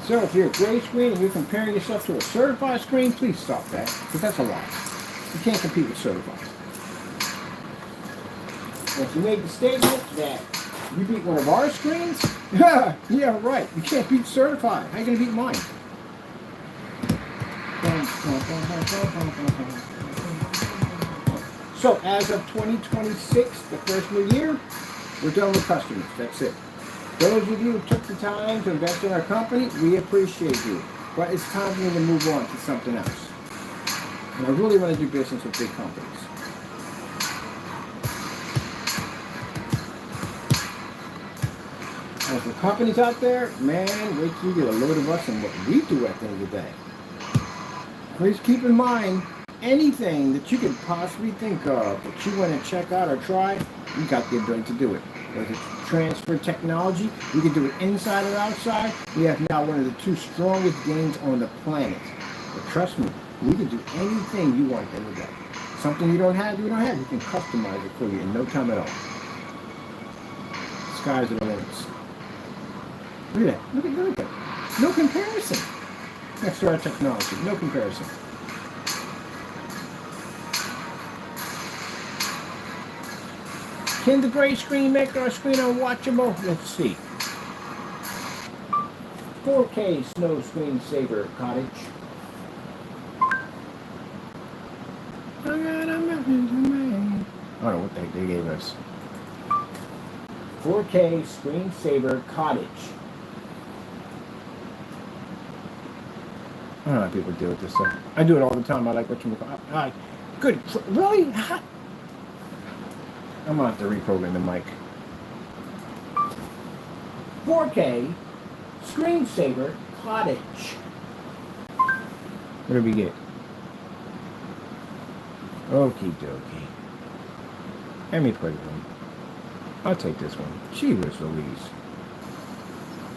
So if you're a gray screen and you're comparing yourself to a certified screen, please stop that, because that's a lie. You can't compete with certified. And if you made the statement that you beat one of our screens, yeah, right. You can't beat certified. How are you going to beat mine? So as of 2026, the first new year, we're done with customers. That's it. Those of you who took the time to invest in our company, we appreciate you. But it's time for me to move on to something else. And I really want to do business with big companies. As the companies out there, man, wait till you get a load of us and what we do at the end of the day. Please keep in mind, anything that you could possibly think of that you want to check out or try, you got the ability to do it. Whether it's transfer technology, we can do it inside or outside. We have now one of the two strongest games on the planet. But trust me, we can do anything you want at the end of the day. Something you don't have, we can customize it for you in no time at all. Sky's the limits. Look at that. Look at that. No comparison. Next to our technology, no comparison. Can the gray screen make our screen unwatchable? Let's see. 4K Snow Screen Saver Cottage. I don't know what the heck they gave us. 4K Screensaver Cottage. I don't know how people deal with this stuff. I do it all the time. I like what you call. Good. Really? I'm going to have to reprogram the mic. 4K Screensaver Cottage. What did we get? Okie dokie. Let me put it in. I'll take this one. Gee whiz Louise.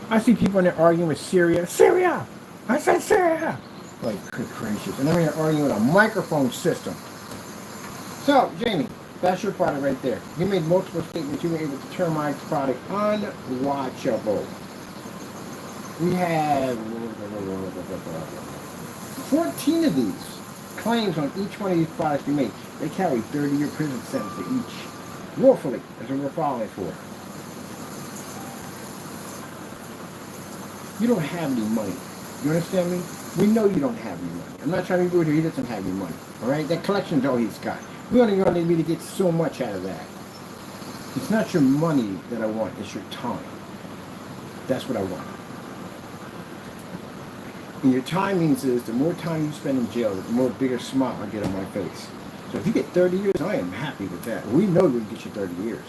I see people in there arguing with Syria. Syria! I said Syria! Like, good gracious. And they're arguing with a microphone system. So, Jamie, that's your product right there. You made multiple statements. You were able to turn my product unwatchable. We have 14 of these claims on each one of these products we make. They carry 30-year prison sentence to each. Willfully, that's what we're filing for. You don't have any money. You understand me? We know you don't have any money. I'm not trying to be rude here. He doesn't have any money. All right? That collection's all he's got. You're only going to need me to get so much out of that. It's not your money that I want, it's your time. That's what I want. And your time means is the more time you spend in jail, the more bigger smile I get on my face. So if you get 30 years, I am happy with that. We know we can get you 30 years.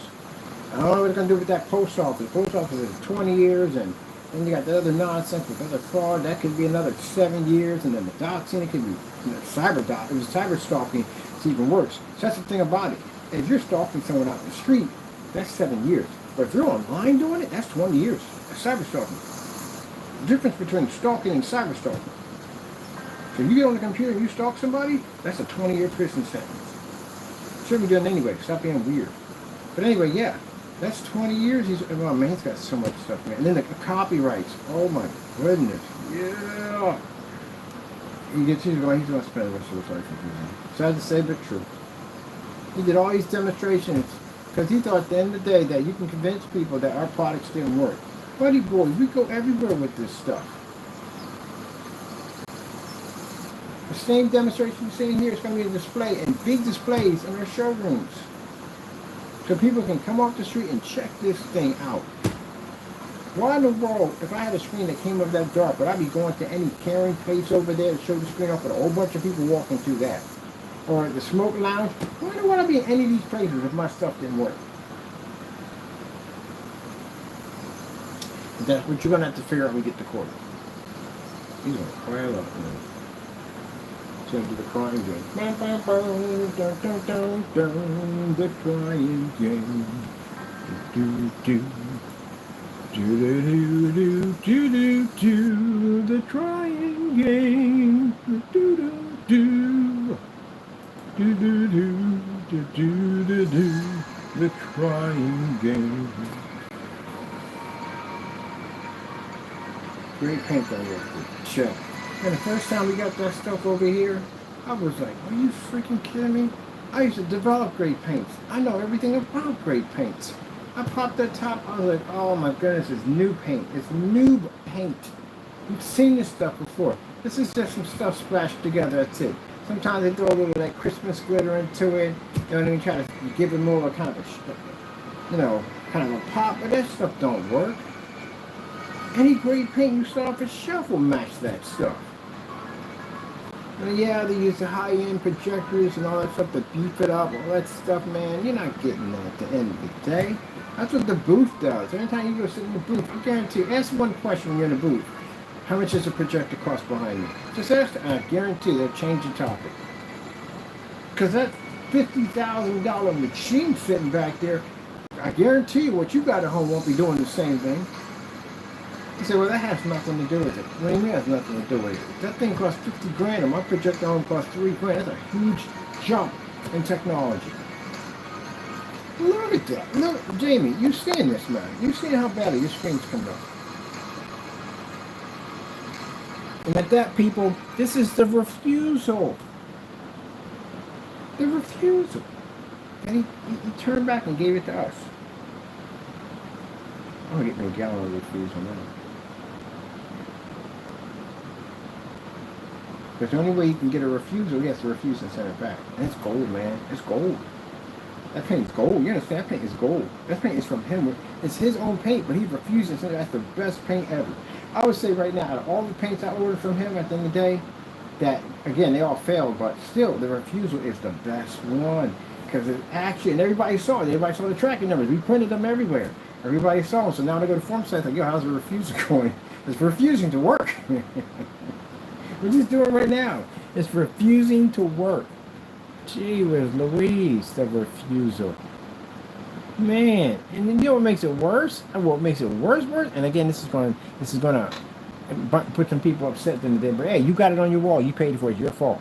I don't know what we're going to do with that post office. Post office is 20 years, and then you got the other nonsense with other fraud. That could be another 7 years, and then the doxing, it could be cyber doc. It was cyber stalking. It's even worse. So that's the thing about it. If you're stalking someone out in the street, that's 7 years. But if you're online doing it, that's 20 years. That's cyber stalking. The difference between stalking and cyber stalking. So you get on the computer and you stalk somebody, that's a 20-year prison sentence. Shouldn't be done anyway. Stop being weird. But anyway, yeah. That's 20 years. Oh man, he's got so much stuff, man. And then the copyrights. Oh my goodness. Yeah. He's going to spend the rest of his life in prison. Sad to say, but true. He did all these demonstrations because he thought at the end of the day that you can convince people that our products didn't work. Buddy boys, we go everywhere with this stuff. The same demonstration you're seeing here is going to be a display and big displays in our showrooms. So people can come off the street and check this thing out. Why in the world, if I had a screen that came up that dark, would I be going to any caring place over there to show the screen off with a whole bunch of people walking through that? Or the smoke lounge? Why would I be in any of these places if my stuff didn't work? That's what you're going to have to figure out when we get to court. He's going to cry a lot. So do the crying game. The crying game. The crying game. The crying game. Great paint on your check. And the first time we got that stuff over here, I was like, are you freaking kidding me? I used to develop great paints. I know everything about great paints. I popped that top, I was like, oh my goodness, it's new paint. It's new paint. You've seen this stuff before. This is just some stuff splashed together, that's it. Sometimes they throw a little of that Christmas glitter into it. You know what I mean? Try to give it more of a kind of a, kind of a pop, but that stuff don't work. Any great paint you saw off the shelf will match that stuff. And yeah, they use the high-end projectors and all that stuff to beef it up, all that stuff, man. You're not getting that at the end of the day. That's what the booth does. Every time you go sit in the booth, I guarantee, ask one question when you're in the booth. How much does a projector cost behind me? Just ask, I guarantee they'll change the topic. Because that $50,000 machine sitting back there, I guarantee you what you got at home won't be doing the same thing. You say, well, that has nothing to do with it. What do you mean it has nothing to do with it? That thing costs 50 grand, and my projector home costs 3 grand. That's a huge jump in technology. Look at that. Look, Jamie, you've seen this, man. You've seen how badly your screen's come up. And at that, people, this is the refusal. The refusal. And he turned back and gave it to us. I'm going to get me a gallon of refusal now. Because the only way you can get a refusal, you have to refuse and send it back. And it's gold, man. It's gold. That paint is gold. You understand? That paint is gold. That paint is from him. It's his own paint, but he refused and said that's the best paint ever. I would say right now, out of all the paints I ordered from him at the end of the day, that, again, they all failed, but still, the refusal is the best one. Because it actually, and everybody saw it. Everybody saw the tracking numbers. We printed them everywhere. Everybody saw them. So now they go to form sites like, yo, how's the refusal going? It's refusing to work. We're just doing it right now. It's refusing to work. Gee whiz Louise, the refusal. Man, and you know what makes it worse? And what makes it worse? And again, this is gonna put some people upset in the day. But hey, you got it on your wall. You paid for it. It's your fault.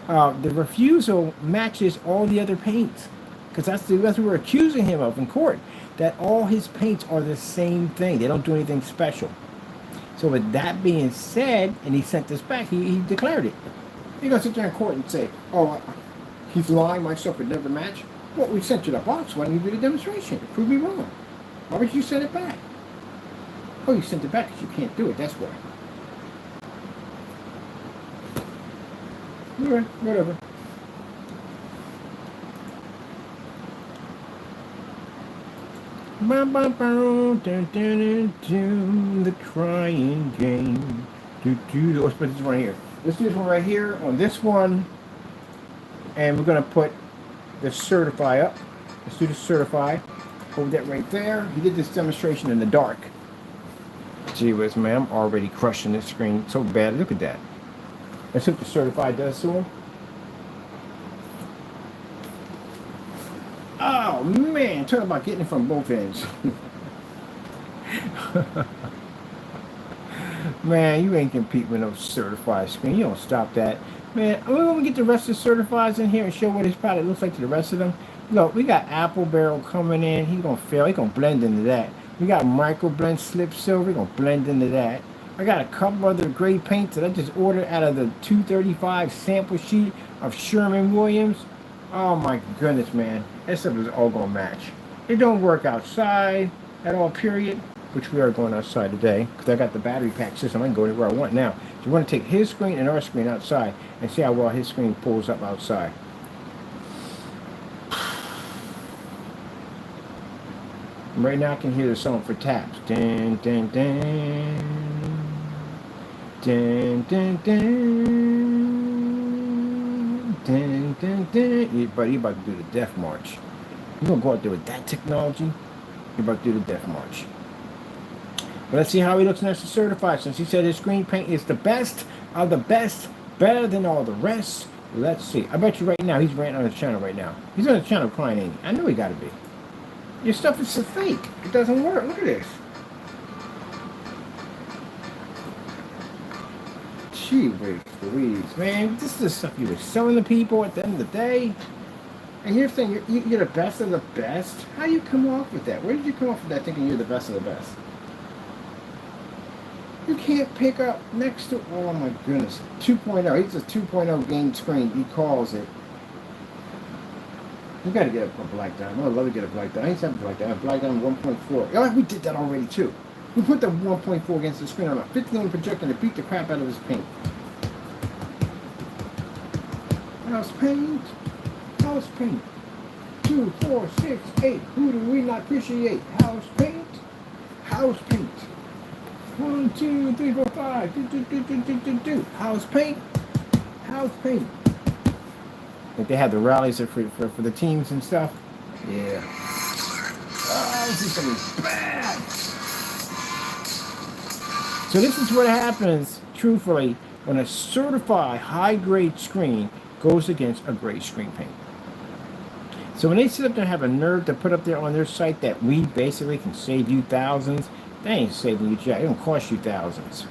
The refusal matches all the other paints, because that's what we're accusing him of in court. That all his paints are the same thing. They don't do anything special. So with that being said, and he sent this back, he declared it. You're going to sit there in court and say, oh, he's lying, my stuff would never match? Well, we sent you the box. Why didn't you do the demonstration? Prove me wrong. Why would you send it back? Oh, you sent it back because you can't do it. That's why. All right, whatever. Bum, bum, bum, dun, dun, dun, dun, the crying game. Let's put this one right here. Let's do this one right here on this one. And we're going to put the certify up. Let's do the certify. Hold that right there. He did this demonstration in the dark. Gee whiz, man, I'm already crushing this screen so bad. Look at that. Let's see what the certify does to him. Oh, man. Talk about getting it from both ends. Man, you ain't compete with no certified screen. You don't stop that. Man, we're going to get the rest of the certifieds in here and show what his product looks like to the rest of them. Look, we got apple barrel coming in. He's going to fail. He's going to blend into that. We got micro blend slip silver. We're going to blend into that. I got a couple other gray paints that I just ordered out of the 235 sample sheet of Sherman-Williams. Oh my goodness, man. That stuff is all going to match. It don't work outside at all, period. Which we are going outside today because I got the battery pack system. I can go anywhere I want now. So we want to take his screen and our screen outside and see how well his screen pulls up outside. Right now I can hear the song for taps. Dun, dun, dun. Dun, dun, dun. Dun, dun, dun. But you're about to do the Death March. You're going to go out there with that technology. You're about to do the Death March. But let's see how he looks next to certified. Since he said his screen paint is the best of the best, better than all the rest. Let's see. I bet you right now he's ranting on his channel right now. He's on his channel crying, ain't he? I know he got to be. Your stuff is so fake. It doesn't work. Look at this. Gee whiz, Louise, man. This is the stuff you were selling to people at the end of the day. And you're saying you're the best of the best? How do you come off with that? Where did you come off with that thinking you're the best of the best? You can't pick up next to, oh my goodness, 2.0. It's a 2.0 game screen, he calls it. You gotta get a black diamond. I would love to get a black diamond. I used to have a black diamond. Black diamond 1.4. Oh, we did that already too. We put the 1.4 against the screen on a 50-ohm projector to beat the crap out of his paint. House paint. House paint. 2, 4, 6, 8. Who do we not appreciate? House paint. House paint. 1, 2, 3, 4, 5. Do. House paint. House paint. Like they have the rallies for the teams and stuff. Yeah. Oh, this is gonna be bad. So this is what happens, truthfully, when a certified high-grade screen goes against a gray screen paint. So when they sit up there and have a nerve to put up there on their site that we basically can save you thousands, they ain't saving you jack. It don't cost you thousands.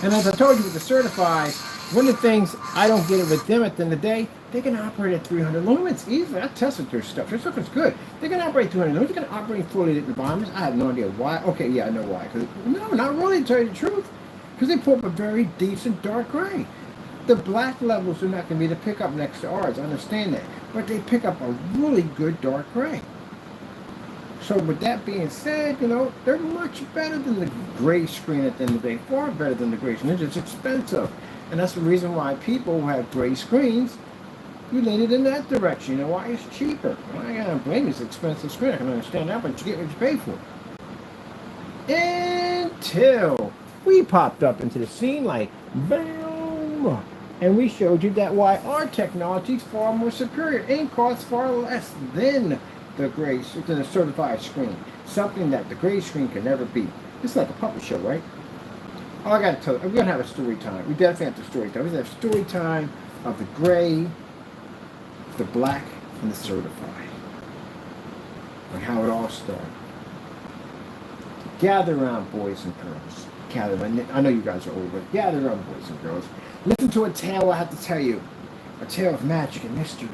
And as I told you with the certified, one of the things I don't get it with them at the end of the day, they can operate at 300 lumens easily. I tested their stuff. Their stuff is good. They can operate 300 lumens. They can operate fully lit environments. I have no idea why. Okay, yeah, I know why. No, not really, to tell you the truth. Because they put up a very decent dark gray. The black levels are not going to be the pickup next to ours. I understand that. But they pick up a really good dark gray. So with that being said, you know, they're much better than the gray screen at the end of the day. Far better than the gray screen. They're just expensive. And that's the reason why people who have gray screens, you lean it in that direction. You know why? It's cheaper. Well, I gotta blame this expensive screen. I can understand that, but you get what you pay for. Until we popped up into the scene like, boom! And we showed you that why our technology is far more superior and costs far less than the gray, than the certified screen. Something that the gray screen can never beat. It's like a puppet show, right? Oh, I gotta tell you, we're gonna have a story time. We definitely have the story time. We're gonna have story time of the gray, the black, and the certified. And how it all started. Gather around, boys and girls. Gather around. I know you guys are old, but gather around, boys and girls. Listen to a tale I have to tell you. A tale of magic and mystery,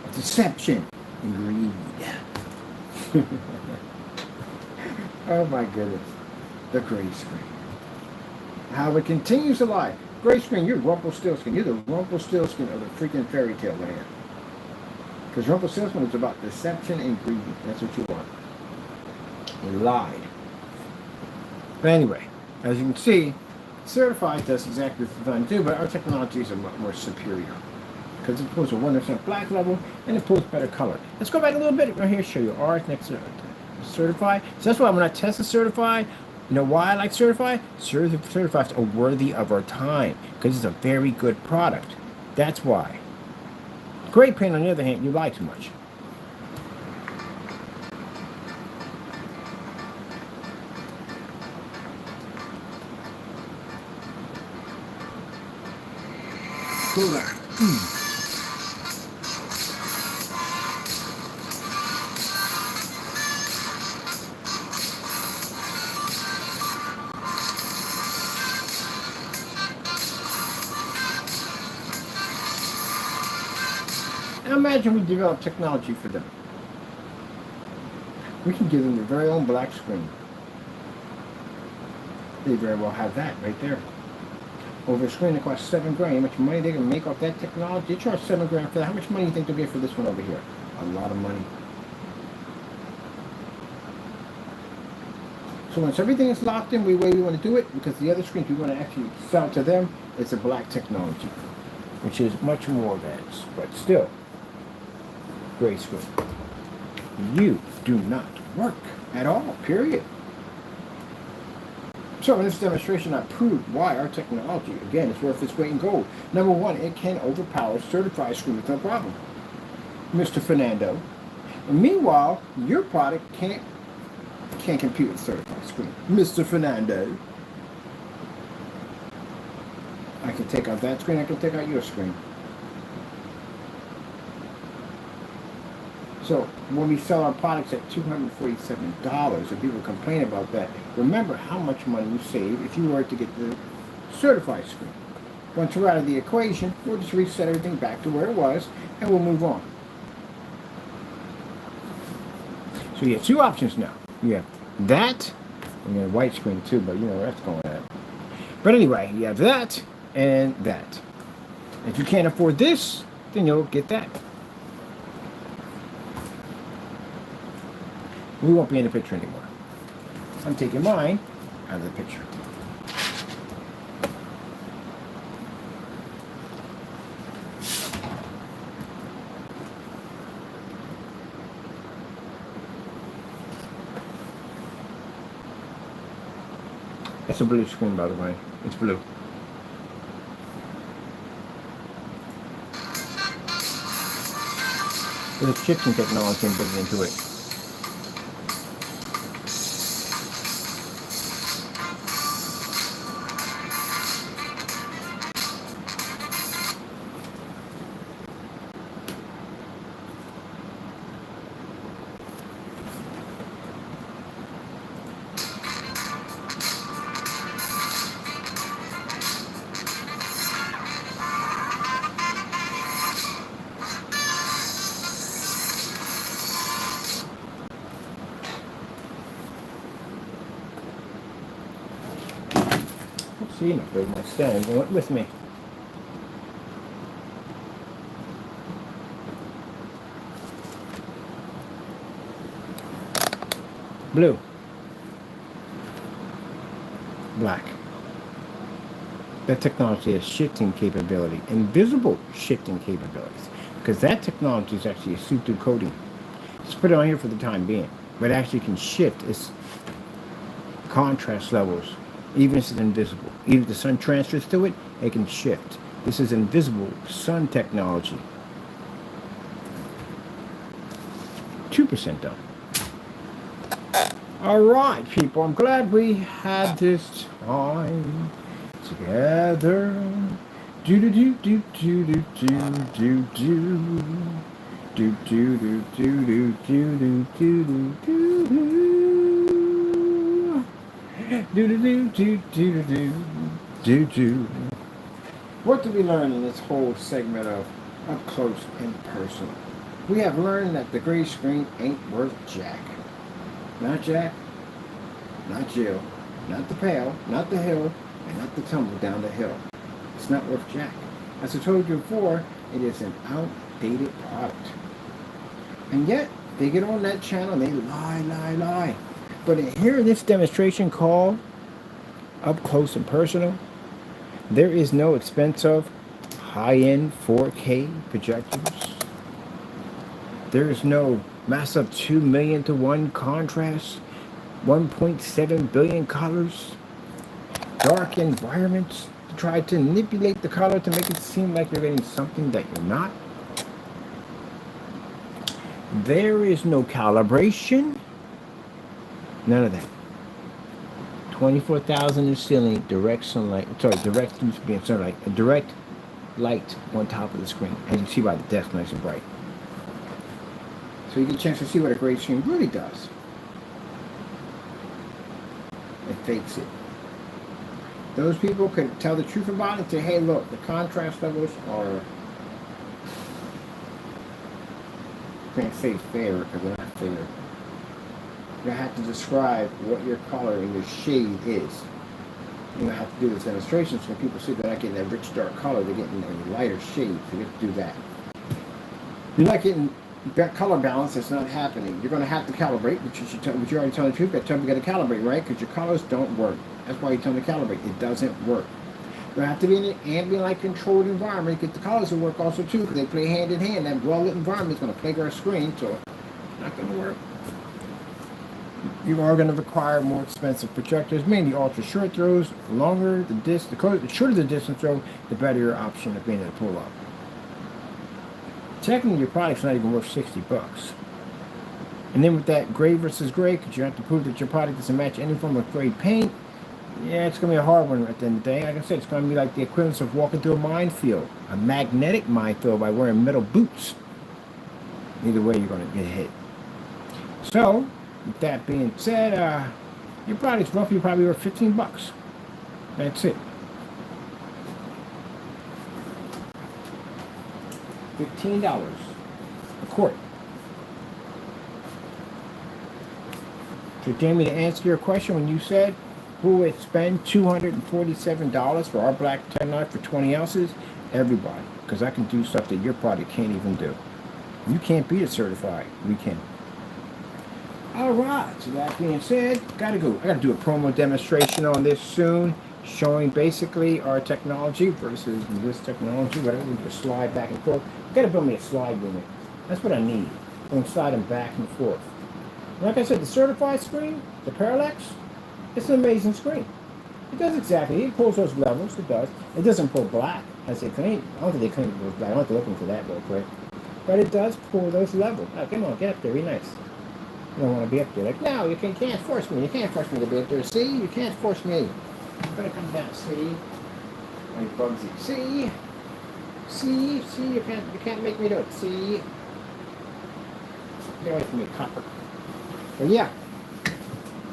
of deception and greed. Oh my goodness. The gray screen. How it continues to lie. Gray screen, you're Rumpelstiltskin. You're the Rumpelstiltskin of the freaking fairy tale land. Because Rumpelstiltskin was about deception and greed. That's what you want. He lied. But anyway, as you can see, certified does exactly what it's designed to do, but our technology is a lot more superior. because it pulls a 100% black level and it pulls better color. Let's go back a little bit right here, show you ours next to certified. So that's why when I test the certified, you know why I like certified? Certifieds are worthy of our time because it's a very good product. That's why. Great paint, on the other hand, you lie too much. Hold on. Now imagine we develop technology for them. We can give them their very own black screen. They very well have that right there. Over a screen that costs $7 grand. How much money they can make off that technology? They charge $7 grand for that. How much money do you think they'll get for this one over here? A lot of money. So once everything is locked in the way we want to do it, because the other screens we want to actually sell to them, it's a black technology, which is much more advanced, but still, gray screen. You do not work at all, period. So in this demonstration, I proved why our technology, again, is worth its weight in gold. Number one, it can overpower certified screen with no problem, Mr. Fernando. And meanwhile, your product can't compete with certified screen, Mr. Fernando. I can take out that screen, I can take out your screen. So when we sell our products at $247, and people complain about that, remember how much money you save if you were to get the certified screen. Once we're out of the equation, we'll just reset everything back to where it was, and we'll move on. So you have two options now. You have that, and you have white screen too, but you know where that's going at. But anyway, you have that and that. If you can't afford this, then you'll get that. We won't be in the picture anymore. I'm taking mine out of the picture. It's a blue screen, by the way. It's blue. There's a shifting technology embedded into it. See, there's my stand. It went with me. Blue. Black. That technology has shifting capability, invisible shifting capabilities, because that technology is actually a see-through coating. Just put it on here for the time being, but it actually can shift its contrast levels. Even if it's invisible. Even if the sun transfers through it, it can shift. This is invisible sun technology. 2% done. All right, people. I'm glad we had this time together. Do do do do do do do do do do do do do do do do do. Do. What did we learn in this whole segment of up close and personal? We have learned that the gray screen ain't worth jack. Not Jack, not Jill, not the pail, not the hill, and not the tumble down the hill. It's not worth jack. As I told you before, it is an outdated product. And yet, they get on that channel and they lie. But here in this demonstration called Up Close and Personal, there is no expense of high-end 4K projectors. There is no massive 2 million to 1 contrast, 1.7 billion colors, dark environments to try to manipulate the color to make it seem like you're getting something that you're not. There is no calibration, none of that. 24,000 in ceiling, direct sunlight, direct being sunlight, a direct light on top of the screen, as you see by the desk, nice and bright. So you get a chance to see what a gray screen really does. It fakes it. Those people could tell the truth about it and say, hey, look, the contrast levels are, I can't say fair because they're not fair. You have to describe what your color and your shade is. You have to do this demonstration so when people see they're not getting that rich dark color, they're getting a lighter shade. So you have to do that. You're not getting that color balance. That's not happening. You're going to have to calibrate, which you're already telling the truth. That time you got to calibrate, right? Because your colors don't work. That's why you're telling to calibrate. It doesn't work. You have to be in an ambient light controlled environment to get the colors to work also too, because they play hand in hand. That well-lit environment is going to plague our screen, so it's not going to work. You are going to require more expensive projectors, mainly ultra short throws. The longer the distance, the shorter the distance throw, the better your option of being able to pull up. Technically, your product's not even worth $60. And then with that gray versus gray, because you have to prove that your product doesn't match any form of gray paint, yeah, it's going to be a hard one at the end of the day. Like I said, it's going to be like the equivalent of walking through a minefield, a magnetic minefield by wearing metal boots. Either way, you're going to get hit. So, with that being said, your product's roughly probably worth $15. That's it. $15 a quart. So, Jamie, to answer your question, when you said who would spend $247 for our black 10 knife for 20 ounces? Everybody, because I can do stuff that your product can't even do. You can't beat it certified. We can. All right, so that being said, gotta go. I gotta do a promo demonstration on this soon, showing basically our technology versus this technology, whatever. We just slide back and forth. You gotta build me a slide unit. That's what I need. I'm sliding back and forth. Like I said, the certified screen, the PARALLAX, it's an amazing screen. It does exactly. It pulls those levels. It does. It doesn't pull black. I say clean. I don't think they clean those black. I don't have to look into that real quick. But it does pull those levels. Now, come on, get up there. Be nice. You don't want to be up there. Like, no, you can't force me. You can't force me to be up there. See? You can't force me. You better come down. See? Like Bugsy. See? See? See? You can't make me do it. See? Get away from me, copper. But yeah,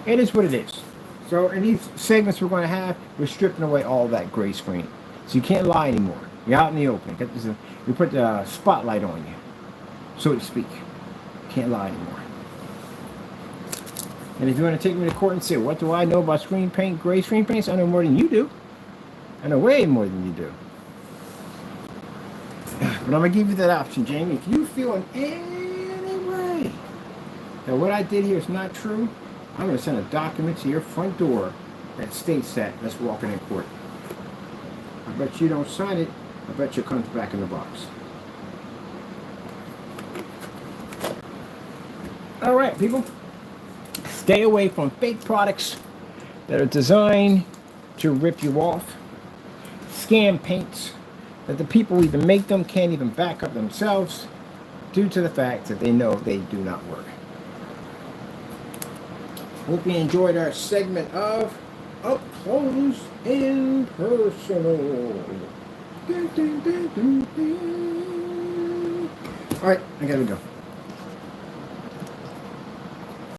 it is what it is. So in these segments we're going to have, we're stripping away all that gray screen. So you can't lie anymore. You're out in the open. We put the spotlight on you, so to speak. Can't lie anymore. And if you want to take me to court and say, what do I know about screen paint, gray screen paints? I know more than you do. I know way more than you do. But I'm going to give you that option, Jamie. If you feel in any way that what I did here is not true, I'm going to send a document to your front door that states that. Let's walk it in court. I bet you don't sign it. I bet you it comes back in the box. All right, people. Stay away from fake products that are designed to rip you off. Scam paints that the people who even make them can't even back up themselves due to the fact that they know they do not work. Hope you enjoyed our segment of Up Close and Personal. All right, I gotta go.